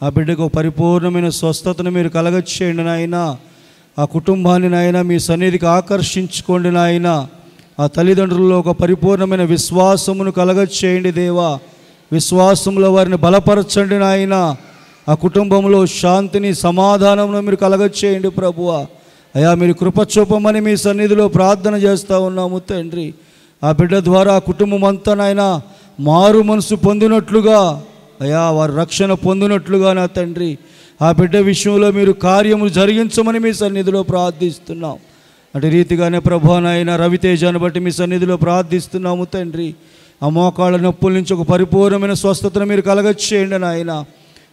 ఆ బిడ్డకు పరిపూర్ణమైన స్వస్థతను మీరు కలగచేయండి నాయన. ఆ కుటుంబాన్ని నాయన మీ సన్నిధికి ఆకర్షించుకోండి నాయన. ఆ తల్లిదండ్రుల్లో ఒక పరిపూర్ణమైన విశ్వాసమును కలగచేయండి దేవా. విశ్వాసంలో వారిని బలపరచండి నాయన. ఆ కుటుంబంలో శాంతిని, సమాధానమును మీరు కలగచేయండి ప్రభువా. అయా, మీరు కృప చూపమని మీ సన్నిధిలో ప్రార్థన చేస్తూ ఉన్నాము తండ్రి. ఆ బిడ్డ ద్వారా ఆ కుటుంబం అంతా నాయన మారు మనసు పొందినట్లుగా, అయా వారు రక్షణ పొందినట్లుగా నా తండ్రి ఆ బిడ్డ విషయంలో మీరు కార్యములు జరిగించమని మీ సన్నిధిలో ప్రార్థిస్తున్నాం. అటు రీతిగానే ప్రభువా నాయన రవితేజాన్ని బట్టి మీ సన్నిధిలో ప్రార్థిస్తున్నాము తండ్రి. ఆ మోకాళ్ళ నొప్పుల నుంచి ఒక పరిపూర్ణమైన స్వస్థతను మీరు కలగచేయండి నాయన.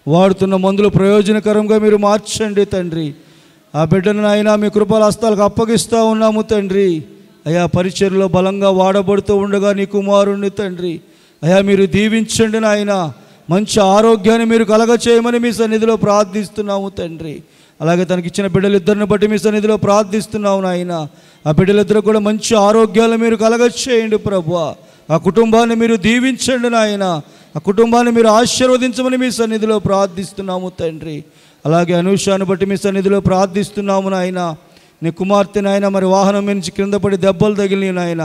వాడుతున్న మందులు ప్రయోజనకరంగా మీరు మార్చండి తండ్రి. ఆ బిడ్డను నాయన మీ కృపల హస్తాలకు అప్పగిస్తూ ఉన్నాము తండ్రి. అయా, పరిచర్యలో బలంగా వాడబడుతూ ఉండగా నీ కుమారుణ్ణి తండ్రి అయా మీరు దీవించండి నాయన. మంచి ఆరోగ్యాన్ని మీరు కలగచేయమని మీ సన్నిధిలో ప్రార్థిస్తున్నాము తండ్రి. అలాగే తనకిచ్చిన బిడ్డలిద్దరిని బట్టి మీ సన్నిధిలో ప్రార్థిస్తున్నాము నాయన. ఆ బిడ్డలిద్దరు కూడా మంచి ఆరోగ్యాలు మీరు కలగచేయండి ప్రభువా. ఆ కుటుంబాన్ని మీరు దీవించండి నాయన. ఆ కుటుంబాన్ని మీరు ఆశీర్వదించమని మీ సన్నిధిలో ప్రార్థిస్తున్నాము తండ్రి. అలాగే అనూషాన్ని బట్టి మీ సన్నిధిలో ప్రార్థిస్తున్నాము నాయన. నీ కుమార్తె నాయన మరి వాహనం నుంచి క్రింద పడి దెబ్బలు తగిలి నాయన.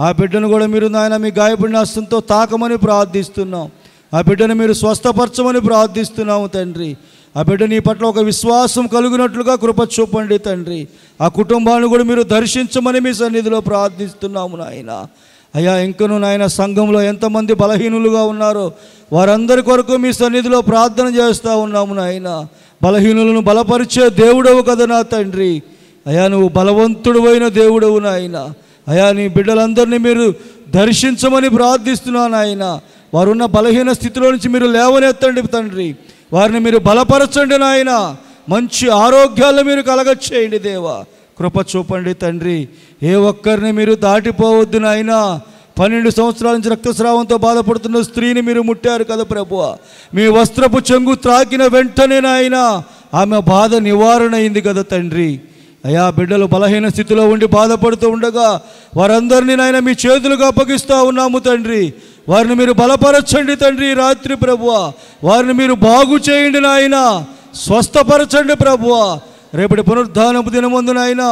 ఆ బిడ్డను కూడా మీరు నాయన మీ గాయపడిన హస్తంతో తాకమని ప్రార్థిస్తున్నాం. ఆ బిడ్డను మీరు స్వస్థపరచమని ప్రార్థిస్తున్నాము తండ్రి. ఆ బిడ్డ నీ పట్ల ఒక విశ్వాసం కలుగునట్లుగా కృప చూపండి తండ్రి. ఆ కుటుంబాన్ని కూడా మీరు దర్శించమని మీ సన్నిధిలో ప్రార్థిస్తున్నాము నాయన. అయ్యా, ఇంకను నాయన సంఘంలో ఎంతమంది బలహీనులుగా ఉన్నారో వారందరి కొరకు మీ సన్నిధిలో ప్రార్థన చేస్తూ ఉన్నాము నాయన. బలహీనులను బలపరిచే దేవుడవు కదా నా తండ్రి. అయ్యా, నువ్వు బలవంతుడు అయిన దేవుడవు నాయన. అయ్యా, నీ బిడ్డలందరినీ మీరు దర్శించమని ప్రార్థిస్తున్నాను నాయన. వారున్న బలహీన స్థితిలో నుంచి మీరు లేవనెత్తండి తండ్రి. వారిని మీరు బలపరచండి నాయన. మంచి ఆరోగ్యాలు మీరు కలగచేయండి దేవా. కృప చూపండి తండ్రి. ఏ ఒక్కరిని మీరు దాటిపోవద్దు నాయన. 12 సంవత్సరాల నుంచి రక్తస్రావంతో బాధపడుతున్న స్త్రీని మీరు ముట్టారు కదా ప్రభువా. మీ వస్త్రపు చెంగు త్రాకిన వెంటనే నాయన ఆమె బాధ నివారణ అయింది కదా తండ్రి. అయా, బిడ్డలు బలహీన స్థితిలో ఉండి బాధపడుతూ ఉండగా వారందరినీ నాయన మీ చేతులకు అప్పగిస్తూ ఉన్నాము తండ్రి. వారిని మీరు బలపరచండి తండ్రి. రాత్రి ప్రభువా వారిని మీరు బాగు చేయండి నాయన. స్వస్థపరచండి ప్రభువా. రేపటి పునరుద్ధానపు దినమందు నాయన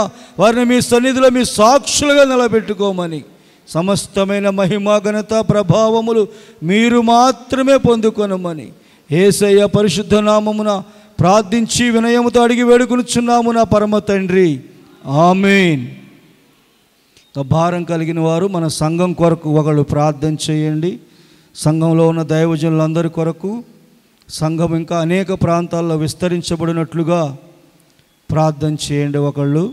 వారిని మీ సన్నిధిలో మీ సాక్షులుగా నిలబెట్టుకోమని, సమస్తమైన మహిమ ఘనత ప్రభావములు మీరు మాత్రమే పొందుకొనమని యేసయ్య పరిశుద్ధ నామమున ప్రార్థించి వినయముతో అడిగి వేడుకొనుచున్నాము నా పరమ తండ్రి. ఆమేన్. భారం కలిగిన వారు మన సంఘం కొరకు ఒకళ్ళు ప్రార్థన చేయండి. సంఘంలో ఉన్న దైవజనులందరి కొరకు, సంఘం ఇంకా అనేక ప్రాంతాల్లో విస్తరించబడినట్లుగా ప్రార్థన చేయండి ఒకళ్ళు.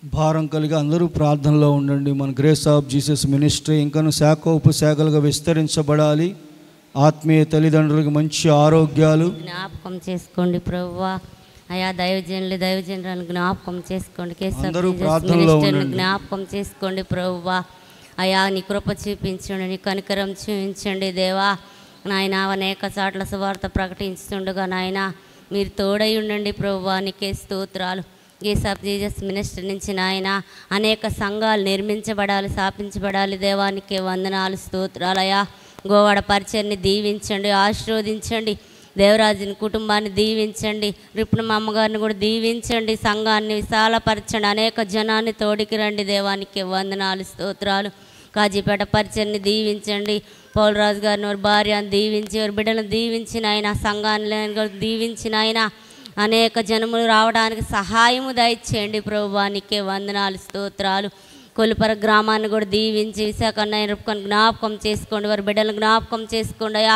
భారం కలిగి అందరూ ప్రార్థనలో ఉండండి. మన గ్రేస్ ఆఫ్ జీసస్ మినిస్ట్రీ ఇంకను శాఖోపశాఖలుగా విస్తరించబడాలి. ఆత్మీయ తల్లిదండ్రులకు మంచి ఆరోగ్యాలు జ్ఞాపకం చేసుకోండి ప్రభువా. అయా, దైవజనులను జ్ఞాపకం చేసుకోండి. జ్ఞాపకం చేసుకోండి ప్రభువా. అయా, నీ కృప చూపించండి, నీ కనికరం చూపించండి దేవా. నాయన అనేక చాట్ల సువార్త ప్రకటించుతుండగా నాయన మీరు తోడై ఉండండి ప్రభువా. నీకే స్తోత్రాలు. గ్రేస్ ఆఫ్ జీసస్ మినిస్ట్రీ నుంచి నాయన అనేక సంఘాలు నిర్మించబడాలి, స్థాపించబడాలి దేవానికే వందనాలు, స్తోత్రాలయా. గోవాడ పరిచర్ని దీవించండి, ఆశీర్వదించండి. దేవరాజుని కుటుంబాన్ని దీవించండి. రిపుణమ్మ అమ్మగారిని కూడా దీవించండి. సంఘాన్ని విశాలపరచండి. అనేక జనాన్ని తోడికి రండి దేవానికి వందనాలు, స్తోత్రాలు. కాజీపేట పరిచర్ని దీవించండి. పౌలరాజు గారిని వారి భార్యను దీవించి వారి బిడ్డలను దీవించిన ఆయన, సంఘాన్ని దీవించిన ఆయన, అనేక జనములు రావడానికి సహాయము దయచేయండి ప్రభువానికే వందనాలు, స్తోత్రాలు. కొలుపర గ్రామాన్ని కూడా దీవించి విశాఖ జ్ఞాపకం చేసుకోండి. వారి బిడ్డలను జ్ఞాపకం చేసుకోండి అయ్యా.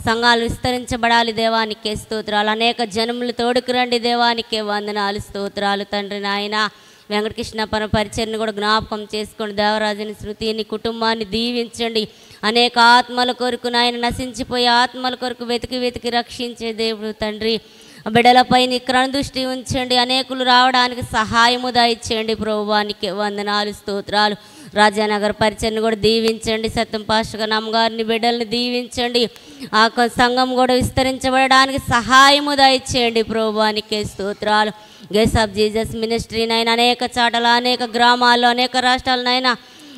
సంఘాలు విస్తరించబడాలి దేవానికే స్తోత్రాలు. అనేక జనములు తోడుకురండి దేవానికే వందనాలు స్తోత్రాలు తండ్రి. నాయన వెంకటకృష్ణ పరిచర్ని కూడా జ్ఞాపకం చేసుకోండి. దేవరాజుని శృతిని కుటుంబాన్ని దీవించండి. అనేక ఆత్మల కొరకు నాయన నశించిపోయే ఆత్మల కొరకు వెతికి రక్షించే దేవుడు తండ్రి. బిడ్డలపై నీ కనుదృష్టి ఉంచండి. అనేకులు రావడానికి సహాయము దయచేయండి ప్రభువానికి వందనాలు స్తోత్రాలు. రాజానగర్ పరిచయను కూడా దీవించండి. సత్యం పాస్టర్ నమ్మగారిని బిడ్డల్ని దీవించండి. ఆ సంఘం కూడా విస్తరించబడడానికి సహాయము దయచేయండి ప్రభువానికి స్తోత్రాలు. గేస్ ఆఫ్ జీసస్ మినిస్ట్రీనైనా అనేక చాటల అనేక గ్రామాల్లో అనేక రాష్ట్రాలనైనా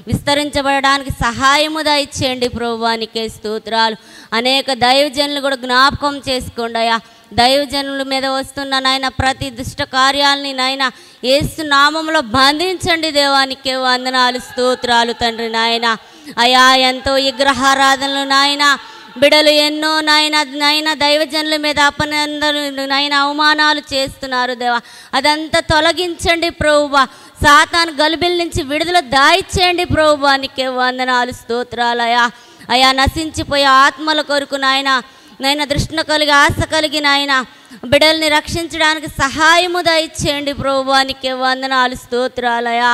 విస్తరించబడడానికి సహాయము దయచేయండి ప్రభువానికి స్తోత్రాలు. అనేక దైవజనులు కూడా జ్ఞాపకం చేసుకోండి అయ్యా. దైవజనుల మీద వస్తున్న నాయన ప్రతి దుష్ట కార్యాలని నాయన యేసు నామములో బంధించండి దేవానికి వందనాలు స్తోత్రాలు తండ్రి. నాయన అయా ఎంతో విగ్రహారాధనలు నాయన బిడలు ఎన్నో నాయన దైవజనుల మీద అపనందలు నాయన అవమానాలు చేస్తున్నారు దేవా. అదంతా తొలగించండి ప్రభువా. సాతాను గలుబిల నుంచి విడుదల దాయిచేయండి ప్రభువానికి వందనాలు స్తోత్రాలు అయా. నశించిపోయే ఆత్మల కొరకు నాయన దృష్టిన కలిగి ఆశ కలిగి నాయన బిడ్డల్ని రక్షించడానికి సహాయము దయచేయండి ప్రభువానికి వందనాలు స్తోత్రాలయా.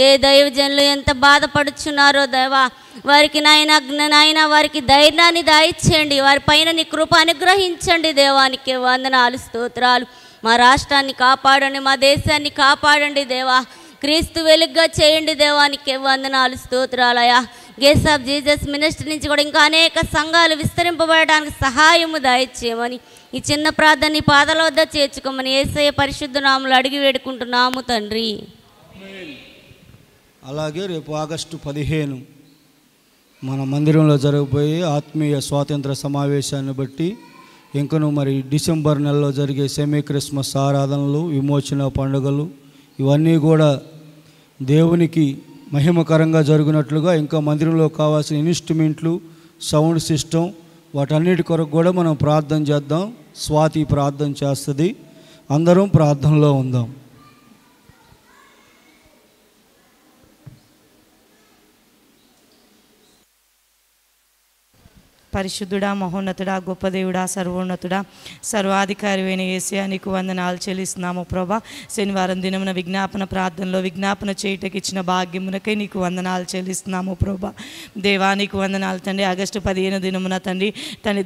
ఏ దైవజనులు ఎంత బాధపడుచున్నారో దేవా వారికి నాయన వారికి ధైర్యాన్ని దయచేయండి. వారి పైన నీ కృప అనుగ్రహించండి దేవానికి వందనాలు స్తోత్రాలు. మా రాష్ట్రాన్ని కాపాడండి, మా దేశాన్ని కాపాడండి దేవా. క్రీస్తు వెలుగ్గా చేయండి దేవానికి వందనాలు స్తోత్రాలయా. గేస్ ఆఫ్ జీసస్ మినిస్ట్రీ నుంచి కూడా ఇంకా అనేక సంఘాలు విస్తరింపబడడానికి సహాయము దయచేయమని ఈ చిన్న ప్రార్థన నీ పాదాల వద్ద చేర్చుకోమని యేసయ్య పరిశుద్ధ నామములో అడిగి వేడుకుంటున్నాము తండ్రి. అలాగే రేపు ఆగస్టు 15 మన మందిరంలో జరగబోయే ఆత్మీయ స్వాతంత్ర సమావేశాన్ని బట్టి ఇంకను మరి డిసెంబర్ నెలలో జరిగే సెమీ క్రిస్మస్ ఆరాధనలు, విమోచన పండుగలు ఇవన్నీ కూడా దేవునికి మహిమకరంగా జరిగినట్లుగా ఇంకా మందిరంలో కావాల్సిన ఇన్స్ట్రుమెంట్లు, సౌండ్ సిస్టమ్ వాటన్నిటి కొరకు కూడా మనం ప్రార్థన చేద్దాం. స్వాతి ప్రార్థన చేస్తుంది. అందరం ప్రార్థనలో ఉందాం. పరిశుద్ధుడా, మహోన్నతుడా, గొప్ప దేవుడా, సర్వోన్నతుడా, సర్వాధికారి అయిన యేసయ్యా నీకు వందనాలు చెల్లిస్తున్నాము ప్రభా. శనివారం దినమున విజ్ఞాపన ప్రార్థనలో విజ్ఞాపన చేయుటకు ఇచ్చిన భాగ్యమునకై నీకు వందనాలు చెల్లిస్తున్నాము ప్రభా. దేవా నీకు వందనాలు తండ్రి. ఆగస్టు 15 దినమున తండ్రి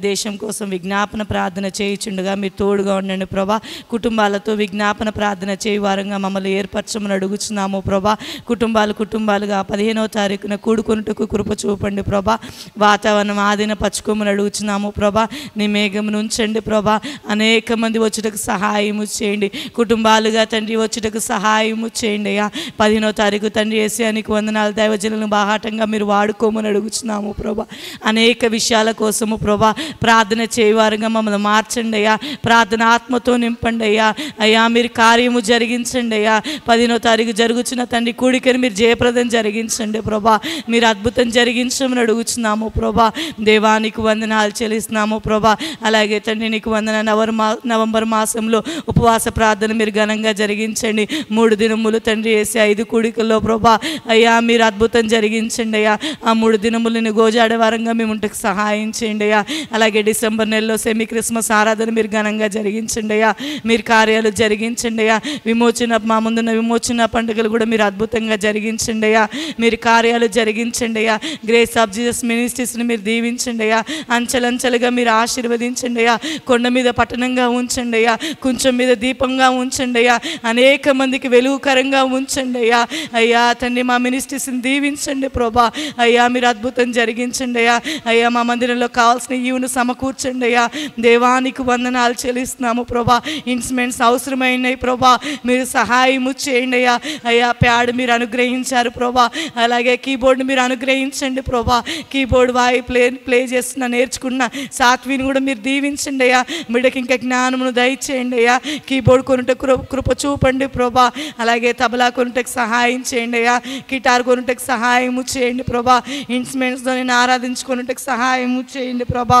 దేశం కోసం విజ్ఞాపన ప్రార్థన చేయుచుండగా మీరు తోడుగా ఉండండి ప్రభా. కుటుంబాలతో విజ్ఞాపన ప్రార్థన చేయు వారంగా మమ్మల్ని ఏర్పరచమని అడుగుచున్నాము ప్రభా. కుటుంబాలుగా 15వ తారీఖున కూడుకొనుటకు కృప చూపండి ప్రభా. వాతావరణం ఆదిన పచ్చుకోమని అడుగుచున్నాము ప్రభా. నీ మేఘమును ఉంచండి ప్రభా. అనేక మంది వచ్చుటకు సహాయము చేయండి. కుటుంబాలుగా తండ్రి వచ్చుటకు సహాయము చేయండి అయ్యా. 15వ తారీఖు తండ్రి యేసయ్యా నీకు వందనాలు. దైవజనులను బాహాటంగా మీరు వాడుకోమని అడుగుచున్నాము ప్రభా. అనేక విషయాల కోసము ప్రభా ప్రార్థన చేయవారుగా మమ్మల్ని మార్చండి అయ్యా. ప్రార్థన ఆత్మతో నింపండి అయ్యా. అయ్యా మీరు కార్యము జరిగించండి అయ్యా. 15వ తారీఖు జరుగుతున్న తండ్రి కూడికని మీరు జయప్రదం జరిగించండి ప్రభా. మీరు అద్భుతం జరిగించమని అడుగుచున్నాము ప్రభా. దేవానికి వందనాలు చెల్లిస్తున్నాము ప్రభా. అలాగే తండ్రి నీకు వందన నవంబర్ మాసంలో ఉపవాస ప్రార్థన మీరు ఘనంగా జరిగించండి. 3 దినములు తండ్రి వేసి 5 కూడికల్లో ప్రభా అయ్యా మీరు అద్భుతం జరిగించండి అయ్యా. ఆ 3 దినములను గోజాడే వారంగా మేము ఉంటకు సహాయం చేయండి అయ్యా. అలాగే డిసెంబర్ నెలలో సెమీ క్రిస్మస్ ఆరాధన మీరు ఘనంగా జరిగించండి అయ్యా. మీరు కార్యాలు జరిగించండి అయ్యా. మా ముందున్న విమోచన పండుగలు కూడా మీరు అద్భుతంగా జరిగించండి అయ్యా. మీరు కార్యాలు జరిగించండి అయ్యా. గ్రేస్ ఆఫ్ జీసస్ మినిస్ట్రీస్ని మీరు దీవించండి అయ్యా. అంచెలంచెలుగా మీరు ఆశీర్వదించండి అయ్యా. కొండ మీద పట్టణంగా ఉంచండి అయ్యా. కొంచెం మీద దీపంగా ఉంచండి అయ్యా. అనేక మందికి వెలుగుకరంగా ఉంచండి అయ్యా. అయ్యా తండ్రి మా మినిస్ట్రీస్ని దీవించండి ప్రభా. అయ్యా మీరు అద్భుతం జరిగించండి అయ్యా. అయ్యా మా మందిరంలో కావాల్సిన ఈవును సమకూర్చండి అయ్యా. దేవానికి వందనాలు చెల్లిస్తున్నాము ప్రభా. ఇన్స్ట్రుమెంట్స్ అవసరమైనవి ప్రభా. మీరు సహాయము చేయండి అయ్యా. అయ్యా ప్యాడ్ మీరు అనుగ్రహించారు ప్రభా. అలాగే కీబోర్డ్ మీరు అనుగ్రహించండి ప్రభా. కీబోర్డ్ వాయి ప్లే చేస్తున్న నేర్చుకున్న సాత్విని కూడా మీరు దీవించండి అయ్యా. బిడ్డకి ఇంకా జ్ఞానమును దయచేయండి అయ్యా. కీబోర్డ్ కొనుట కృప చూపండి ప్రభా. అలాగే తబలా కొనుటకు సహాయం చేయండి అయ్యా. గిటార్ కొనుటకు సహాయము చేయండి ప్రభా. ఇన్స్ట్రుమెంట్స్తో నేను ఆరాధించుకొనుటకు సహాయము చేయండి ప్రభా.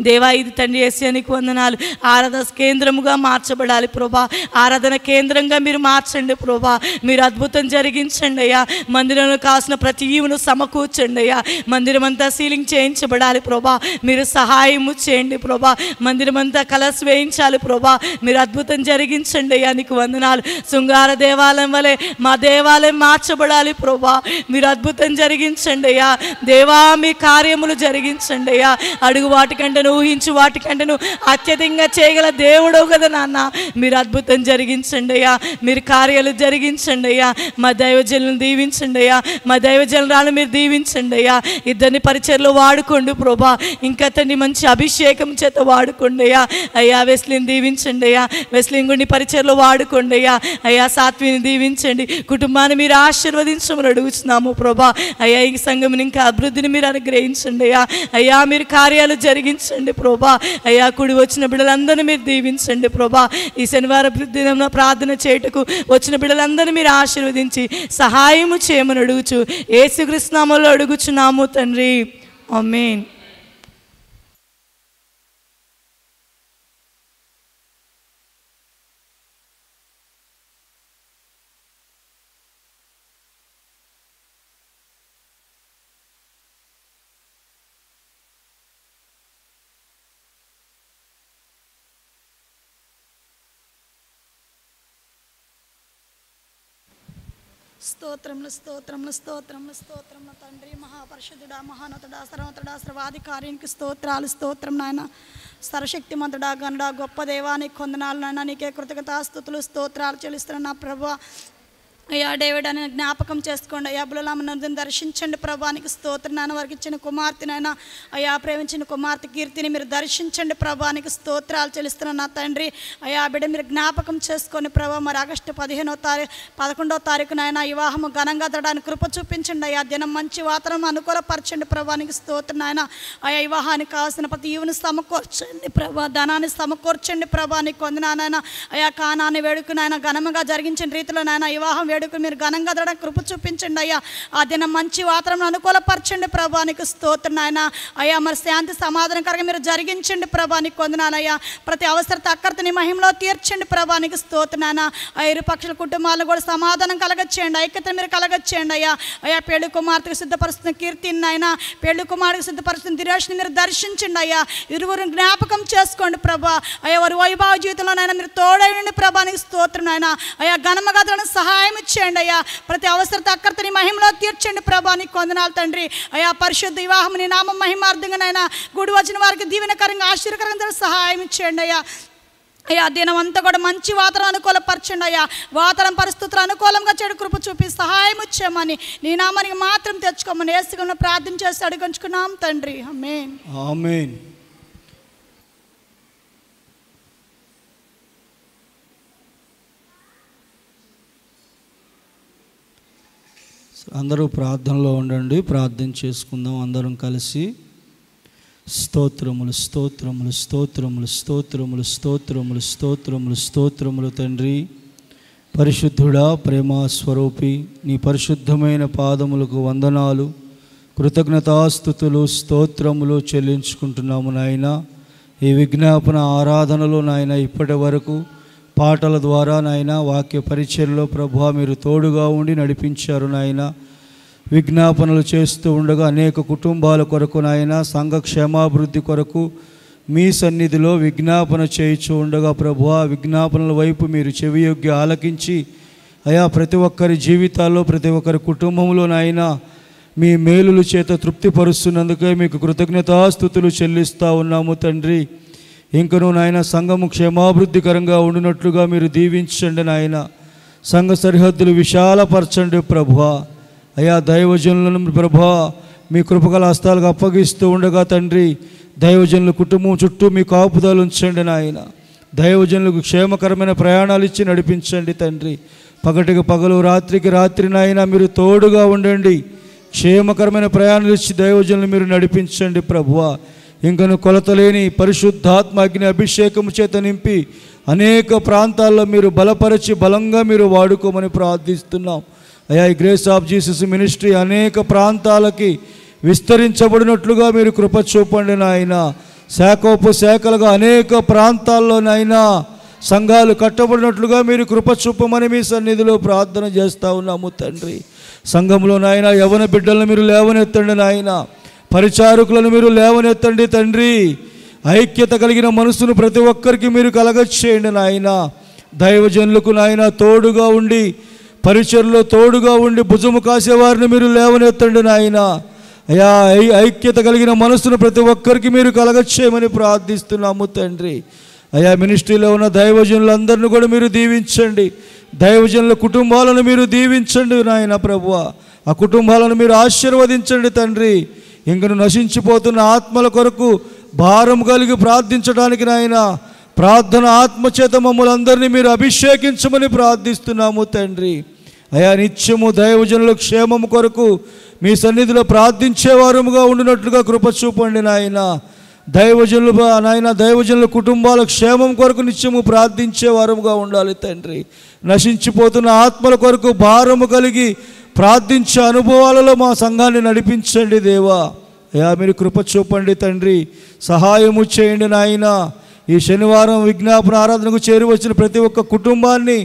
దేవా, ఇది తండ్రి యేసయ్య నీకు వందనాలు. ఆరాధన కేంద్రముగా మార్చబడాలి ప్రభా. ఆరాధన కేంద్రంగా మీరు మార్చండి ప్రభా. మీరు అద్భుతం జరిగించండి అయ్యా. మందిరంలో కావాల్సిన ప్రతి ఈవును సమకూర్చండి అయ్యా. మందిరం అంతా సీలింగ్ చేయించబడాలి ప్రభా. మీరు సహాయము చేయండి ప్రభా. మందిరం అంతా కలర్స్ వేయించాలి ప్రభా. మీరు అద్భుతం జరిగించండి అయ్యా. నీకు వందనాలు. శృంగార దేవాలయం వలె మా దేవాలయం మార్చబడాలి ప్రభా. మీరు అద్భుతం జరిగించండి అయ్యా. దేవా, మీ కార్యములు జరిగించండి అయ్యా. అడుగు వాటికంటేను, ఊహించు వాటికంటేను అత్యధికంగా చేయగల దేవుడు కదా నాన్న. మీరు అద్భుతం జరిగించండి అయ్యా. మీరు కార్యాలు జరిగించండి అయ్యా. మా దైవజనులను దీవించండి అయ్యా. మా దైవజనురాలను మీరు దీవించండి అయ్యా. ఇద్దరిని పరిచయలో వాడుకోండి ప్రభా. ఇంకా తండ్రి మంచి అభిషేకం చేత వాడుకోండి అయ్యా. అయ్యా, వెస్లీని దీవించండి అయ్యా. వెస్లీని గుండి పరిచయలో వాడుకోండి అయ్యా. అయ్యా, సాత్విని దీవించండి. కుటుంబాన్ని మీరు ఆశీర్వదించమని అడుగుతున్నాము ప్రభా. అయ్యా, ఈ సంఘం ఇంకా అభివృద్ధిని మీరు అనుగ్రహించండి అయ్యా. అయ్యా, మీరు కార్యాలు జరిగించండి ప్రభా. అయ్యా, కూడి వచ్చిన బిడ్డలందరినీ మీరు దీవించండి ప్రభా. ఈ శనివారం దినంలో ప్రార్థన చేయుటకు వచ్చిన బిడ్డలందరినీ మీరు ఆశీర్వదించి సహాయము చేయమని అడుగుచు యేసుక్రీస్తు నామములో అడుగుచున్నాము తండ్రి. ఆమేన్. స్తోత్రములు స్తోత్రములు స్తోత్రములు స్తోత్రములు తండ్రి, మహాపరిశుద్ధుడా, మహానతుడా, సర్వతుడా, సర్వాధికారికి స్తోత్రాలు. స్తోత్రం నాయన. సర్వశక్తిమంతుడా, గనుడా, గొప్ప దేవానికి కొందనాలు నాయన. నీకే కృతజ్ఞతాస్తుతులు స్తోత్రాలు చెల్లిస్తున్నా ప్రభా. అయ్యా, డేవిడ్ అని జ్ఞాపకం చేసుకోండి అయ్యా. బులలామను దర్శించండి ప్రభానికి స్తోత్రం నాయన. వారికి ఇచ్చిన కుమార్తెనైనా అయ్యా, ప్రేమించిన కుమార్తె కీర్తిని మీరు దర్శించండి ప్రభానికి స్తోత్రాలు చెల్లిస్తున్నాను నా తండ్రి. అయ్యా, బిడ్డ మీరు జ్ఞాపకం చేసుకొని ప్రభా. మరి ఆగస్టు 11వ తారీఖునైనా వివాహము ఘనంగా జరగడానికి కృప చూపించండి అయ్యా. దినం మంచి వాతావరణం అనుకూలపరచండి ప్రభానికి స్తోత్రం నాయన. అయ్యా, వివాహానికి కావాల్సిన ప్రతి ఈవుని సమకూర్చండి ప్రభా. ధనాన్ని సమకూర్చండి ప్రభానికి కొందనాయన. అయ్యా, కానాన్ని వేడుకనైనా ఘనంగా జరిగించిన రీతిలో నాయన వివాహం వేడుక మీరు ఘనంగా జరగడానికి కృప చూపించండి అయ్యా. ఆ దినం మంచి వాతావరణం అనుకూలపరచండి ప్రభానికి స్తోత్రం నాయన. అయ్యా, మరి శాంతి సమాధానకరంగా మీరు జరిగించండి ప్రభానికి కొందనాలయ్యా. ప్రతి అవసరత అక్కర్తని మహిమలో తీర్చండి ప్రభానికి స్తోత్రం నాయన. ఆ ఇరు పక్షుల కుటుంబాలను కూడా సమాధానం కలగచ్చేయండి, ఐక్యతను మీరు కలగచ్చేయండి అయ్యా. అయ్యా, పెళ్లి కుమార్తెకు సిద్ధపరుస్తున్న కీర్తిని అయినా, పెళ్లి కుమార్తెకు సిద్ధపరుస్తున్న దినేష్ని మీరు దర్శించండి అయ్యా. ఇరువురు జ్ఞాపకం చేసుకోండి ప్రభా. అయ్యా, వారి వైభవ జీవితంలోనైనా మీరు తోడై ఉండి ప్రభానికి స్తోత్రం నాయన. అయ్యా, ఘనమగదలను సహాయం ఇచ్చేయండి అయ్యా. ప్రతి అవసరత అక్కర్తని మహిమలో తీర్చండి ప్రభానికి కొందనాలు తండ్రి. అయ్యా, పరిశుద్ధ వివాహం నీ నామం మహిమార్థంగానైనా గుడి వచ్చిన వారికి దీవెనకరంగా ఆశీర్వకరంగా సహాయం ఇచ్చేయండి అయ్యా. అయ్యా, దినం అంతా కూడా మంచి వాతావరణం అనుకూలపరచండి అయ్యా. వాతావరణ పరిస్థితులు అనుకూలంగా చెడు కృప చూపి సహాయం ఇచ్చామని నీ నామానికి మాత్రం తెచ్చుకోమని యేసుని ప్రార్థన చేసి అడుగుంచుకున్నాం తండ్రి. ఆమేన్. ఆమేన్. అందరూ ప్రార్థనలో ఉండండి. ప్రార్థన చేసుకుందాం అందరం కలిసి. స్తోత్రములు స్తోత్రములు స్తోత్రములు స్తోత్రములు స్తోత్రములు స్తోత్రములు స్తోత్రములు తండ్రి, పరిశుద్ధుడా, ప్రేమ స్వరూపి, నీ పరిశుద్ధమైన పాదములకు వందనాలు, కృతజ్ఞతాస్తుతులు, స్తోత్రములు చెల్లించుకుంటున్నాము నాయన. ఈ విజ్ఞాపన ఆరాధనలో నాయన ఇప్పటి వరకు పాటల ద్వారా నాయన, వాక్య పరిచయంలో ప్రభువా మీరు తోడుగా ఉండి నడిపించారు నాయన. విజ్ఞాపనలు చేస్తూ ఉండగా అనేక కుటుంబాల కొరకు నాయన, సంఘ క్షేమాభివృద్ధి కొరకు మీ సన్నిధిలో విజ్ఞాపన చేయించు ఉండగా ప్రభువా, విజ్ఞాపనల వైపు మీరు చెవియొగ్గి ఆలకించి అయా, ప్రతి ఒక్కరి జీవితాల్లో, ప్రతి ఒక్కరి కుటుంబంలో నాయన మీ మేలుల చేత తృప్తిపరుస్తున్నందుకే మీకు కృతజ్ఞతాస్తుతులు చెల్లిస్తూ ఉన్నాము తండ్రి. ఇంకను నాయన సంఘము క్షేమాభివృద్ధికరంగా ఉండినట్లుగా మీరు దీవించండి నాయన. సంఘ సరిహద్దులు విశాలపరచండి ప్రభువా. అయా, దైవజనులను ప్రభువా మీ కృపగల హస్తాలకు అప్పగిస్తూ ఉండగా తండ్రి, దైవజనుల కుటుంబం చుట్టూ మీ కాపుదలు ఉంచండి నాయన. దైవజనులకు క్షేమకరమైన ప్రయాణాలు ఇచ్చి నడిపించండి తండ్రి. పగటికి పగలు, రాత్రికి రాత్రి నాయన మీరు తోడుగా ఉండండి. క్షేమకరమైన ప్రయాణాలు ఇచ్చి దైవజనులు మీరు నడిపించండి ప్రభువా. ఇంకను కొలతలేని పరిశుద్ధాత్మ అగ్ని అభిషేకము చేత నింపి అనేక ప్రాంతాల్లో మీరు బలపరిచి బలంగా మీరు వాడుకోమని ప్రార్థిస్తున్నాం అయ్యా. ఈ గ్రేస్ ఆఫ్ జీసస్ మినిస్ట్రీ అనేక ప్రాంతాలకి విస్తరించబడినట్లుగా మీరు కృప చూపండి నాయన. శాఖోపశాఖలుగా అనేక ప్రాంతాల్లోనైనా సంఘాలు కట్టబడినట్లుగా మీరు కృప చూపమని మీ సన్నిధిలో ప్రార్థన చేస్తూ ఉన్నాము తండ్రి. సంఘంలో నాయన యవన బిడ్డలను మీరు లేవనెత్తండి నాయన, పరిచారకులను మీరు లేవనెత్తండి తండ్రి. ఐక్యత కలిగిన మనసును ప్రతి ఒక్కరికి మీరు కలగచ్చేయండి నాయన. దైవజనులకు నాయన తోడుగా ఉండి, పరిచర్లో తోడుగా ఉండి భుజము కాసేవారిని మీరు లేవనెత్తండి నాయన. అయా ఐక్యత కలిగిన మనసును ప్రతి ఒక్కరికి మీరు కలగచ్చేయమని ప్రార్థిస్తున్నాము తండ్రి. అయా మినిస్ట్రీలో ఉన్న దైవజనులందరినీ కూడా మీరు దీవించండి. దైవజనుల కుటుంబాలను మీరు దీవించండి నాయన ప్రభువా. ఆ కుటుంబాలను మీరు ఆశీర్వదించండి తండ్రి. ఇంకను నశించిపోతున్న ఆత్మల కొరకు భారం కలిగి ప్రార్థించడానికి నాయన ప్రార్థన ఆత్మచేత మమ్మల్ని అందరినీ మీరు అభిషేకించమని ప్రార్థిస్తున్నాము తండ్రి. అయా నిత్యము దైవజనుల క్షేమము కొరకు మీ సన్నిధిలో ప్రార్థించేవారముగా ఉండినట్లుగా కృప చూపండి నాయన. దైవజనులు నాయన దైవజనుల కుటుంబాల క్షేమం కొరకు నిత్యము ప్రార్థించేవారముగా ఉండాలి తండ్రి. నశించిపోతున్న ఆత్మల కొరకు భారము కలిగి ప్రార్థించే అనుభవాలలో మా సంఘాన్ని నడిపించండి దేవా. అయా మీరు కృప చూపండి తండ్రి, సహాయము చేయండి నాయన. ఈ శనివారం విజ్ఞాపన ఆరాధనకు చేరి వచ్చిన ప్రతి ఒక్క కుటుంబాన్ని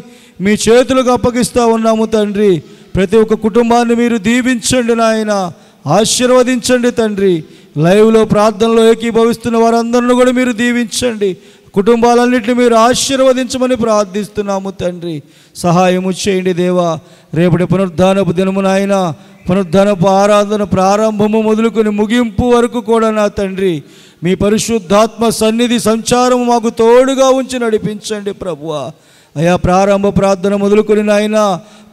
మీ చేతులకు అప్పగిస్తూ ఉన్నాము తండ్రి. ప్రతి ఒక్క కుటుంబాన్ని మీరు దీవించండి నాయన, ఆశీర్వదించండి తండ్రి. లైవ్లో ప్రార్థనలో ఏకీభవిస్తున్న వారందరిని కూడా మీరు దీవించండి. కుటుంబాలన్నింటినీ మీరు ఆశీర్వదించమని ప్రార్థిస్తున్నాము తండ్రి. సహాయము చేయండి దేవా. రేపటి పునరుద్ధానపు దినము నాయన, పునరుద్ధానపు ఆరాధన ప్రారంభము మొదలుకొని ముగింపు వరకు కూడా నా తండ్రి మీ పరిశుద్ధాత్మ సన్నిధి సంచారము మాకు తోడుగా ఉంచి నడిపించండి ప్రభువా. అయా ప్రారంభ ప్రార్థన మొదలుకొని నాయన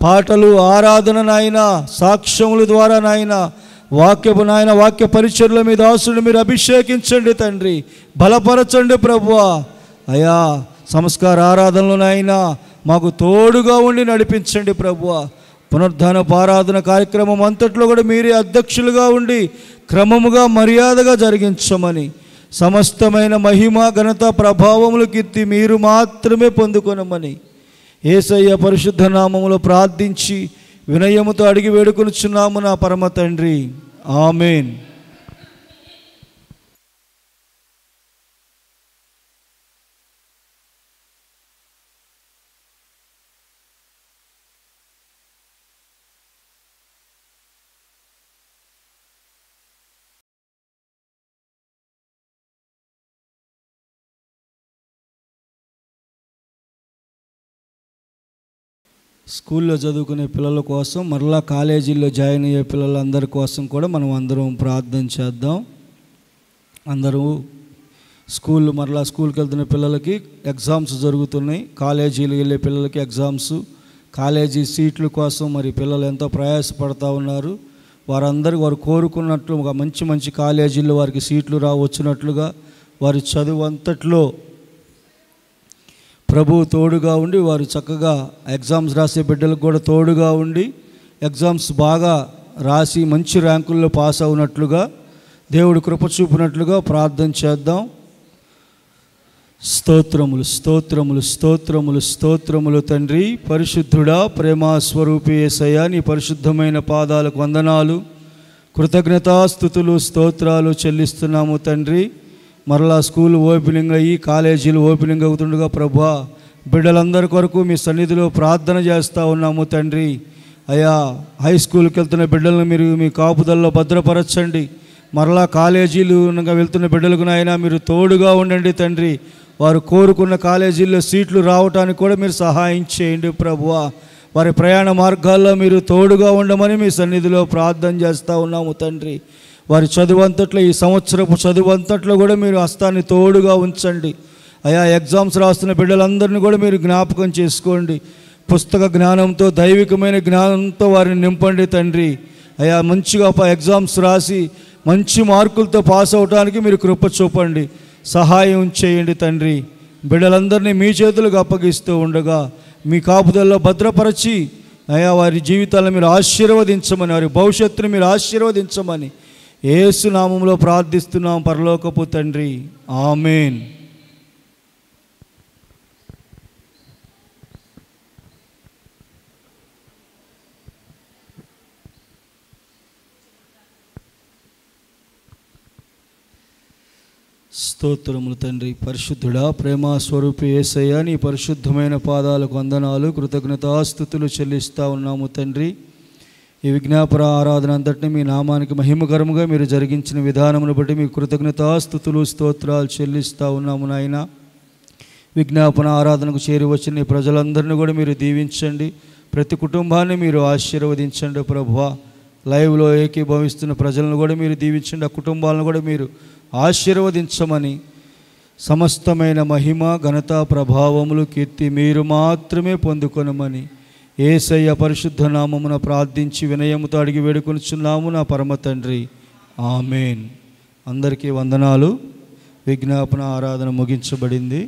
పాటలు, ఆరాధన నాయన, సాక్ష్యముల ద్వారా నాయన వాక్యపు నాయన వాక్య పరిచర్ల మీద దాసుని మీరు అభిషేకించండి తండ్రి, బలపరచండి ప్రభువా. అయా సంస్కార ఆరాధనలో నాయన మాకు తోడుగా ఉండి నడిపించండి ప్రభువా. పునరుద్ధానపు ఆరాధన కార్యక్రమం అంతట్లో కూడా మీరే అధ్యక్షులుగా ఉండి క్రమముగా మర్యాదగా జరిగించమని, సమస్తమైన మహిమ ఘనత ప్రభావములు కీర్తి మీరు మాత్రమే పొందుకొనమని యేసయ్య పరిశుద్ధ నామములో ప్రార్థించి వినయముతో అడిగి వేడుకొనుచున్నాము నా పరమ తండ్రి. ఆమేన్. స్కూల్లో చదువుకునే పిల్లల కోసం, మరలా కాలేజీల్లో జాయిన్ అయ్యే పిల్లలందరి కోసం కూడా మనం అందరం ప్రార్థన చేద్దాం. అందరూ మరలా స్కూల్కి వెళ్తున్న పిల్లలకి ఎగ్జామ్స్ జరుగుతున్నాయి. కాలేజీలు వెళ్ళే పిల్లలకి ఎగ్జామ్స్, కాలేజీ సీట్ల కోసం మరి పిల్లలు ఎంతో ప్రయాసపడతా ఉన్నారు. వారందరూ వారు కోరుకున్నట్లు ఒక మంచి మంచి కాలేజీల్లో వారికి సీట్లు వచ్చినట్లుగా వారి చదువు అంతట్లో ప్రభువు తోడుగా ఉండి వారు చక్కగా ఎగ్జామ్స్ రాసే బిడ్డలకు కూడా తోడుగా ఉండి ఎగ్జామ్స్ బాగా రాసి మంచి ర్యాంకుల్లో పాస్ అవునట్లుగా దేవుడు కృప చూపినట్లుగా ప్రార్థన చేద్దాం. స్తోత్రములు స్తోత్రములు స్తోత్రములు స్తోత్రములు తండ్రి, పరిశుద్ధుడా, ప్రేమాస్వరూపి యేసయ్యా, నీ పరిశుద్ధమైన పాదాలకు వందనాలు, కృతజ్ఞతాస్తుతులు, స్తోత్రాలు చెల్లిస్తున్నాము తండ్రి. మరలా స్కూల్ ఓపెనింగ్ అయ్యి కాలేజీలు ఓపెనింగ్ అవుతుండగా ప్రభువా బిడ్డలందరి కొరకు మీ సన్నిధిలో ప్రార్థన చేస్తూ ఉన్నాము తండ్రి. అయా హై స్కూల్కి వెళ్తున్న బిడ్డలను మీరు మీ కాపుదల్లో భద్రపరచండి. మరలా కాలేజీలు వెళ్తున్న బిడ్డలకు నాయన మీరు తోడుగా ఉండండి తండ్రి. వారు కోరుకున్న కాలేజీల్లో సీట్లు రావడానికి కూడా మీరు సహాయం చేయండి ప్రభువా. వారి ప్రయాణ మార్గాల్లో మీరు తోడుగా ఉండమని మీ సన్నిధిలో ప్రార్థన చేస్తూ ఉన్నాము తండ్రి. వారి చదువు అంతట్లో, ఈ సంవత్సరపు చదువు అంతట్లో కూడా మీరు హస్తాన్ని తోడుగా ఉంచండి. అయా ఎగ్జామ్స్ రాస్తున్న బిడ్డలందరినీ కూడా మీరు జ్ఞాపకం చేసుకోండి. పుస్తక జ్ఞానంతో, దైవికమైన జ్ఞానంతో వారిని నింపండి తండ్రి. అయా మంచిగా ఎగ్జామ్స్ రాసి మంచి మార్కులతో పాస్ అవడానికి మీరు కృప చూపండి, సహాయం చేయండి తండ్రి. బిడ్డలందరినీ మీ చేతులకు అప్పగిస్తూ ఉండగా మీ కాపుదల్లో భద్రపరచి అయా వారి జీవితాలను మీరు ఆశీర్వదించమని, వారి భవిష్యత్తును మీరు ఆశీర్వదించమని యేసు నామములో ప్రార్థిస్తున్నాం పరలోకపు తండ్రి. ఆమేన్. స్తోత్రములు తండ్రి. పరిశుద్ధుడా, ప్రేమ స్వరూపి యేసయ్య, నీ పరిశుద్ధమైన పాదాలకు వందనాలు, కృతజ్ఞతాస్తుతులు చెల్లిస్తూ ఉన్నాము తండ్రి. ఈ విజ్ఞాపన ఆరాధన అంతటిని మీ నామానికి మహిమకరముగా మీరు జరిగించిన విధానమును బట్టి మీకు కృతజ్ఞతాస్తుతులు స్తోత్రాలు చెల్లిస్తూ ఉన్నాము నాయన. విజ్ఞాపన ఆరాధనకు చేరి వచ్చిన ఈ ప్రజలందరినీ కూడా మీరు దీవించండి, ప్రతి కుటుంబాన్ని మీరు ఆశీర్వదించండి ప్రభువా. లైవ్లో ఏకీభవిస్తున్న ప్రజలను కూడా మీరు దీవించండి, ఆ కుటుంబాలను కూడా మీరు ఆశీర్వదించమని, సమస్తమైన మహిమ ఘనత ప్రభావములు కీర్తి మీరు మాత్రమే పొందుకొనమని యేసయ్య పరిశుద్ధ నామమున ప్రార్థించి వినయముతో అడిగి వేడుకొనుచున్నాము నా పరమ తండ్రి, ఆమేన్. అందరికీ వందనాలు. విజ్ఞాపన ఆరాధన ముగించబడింది.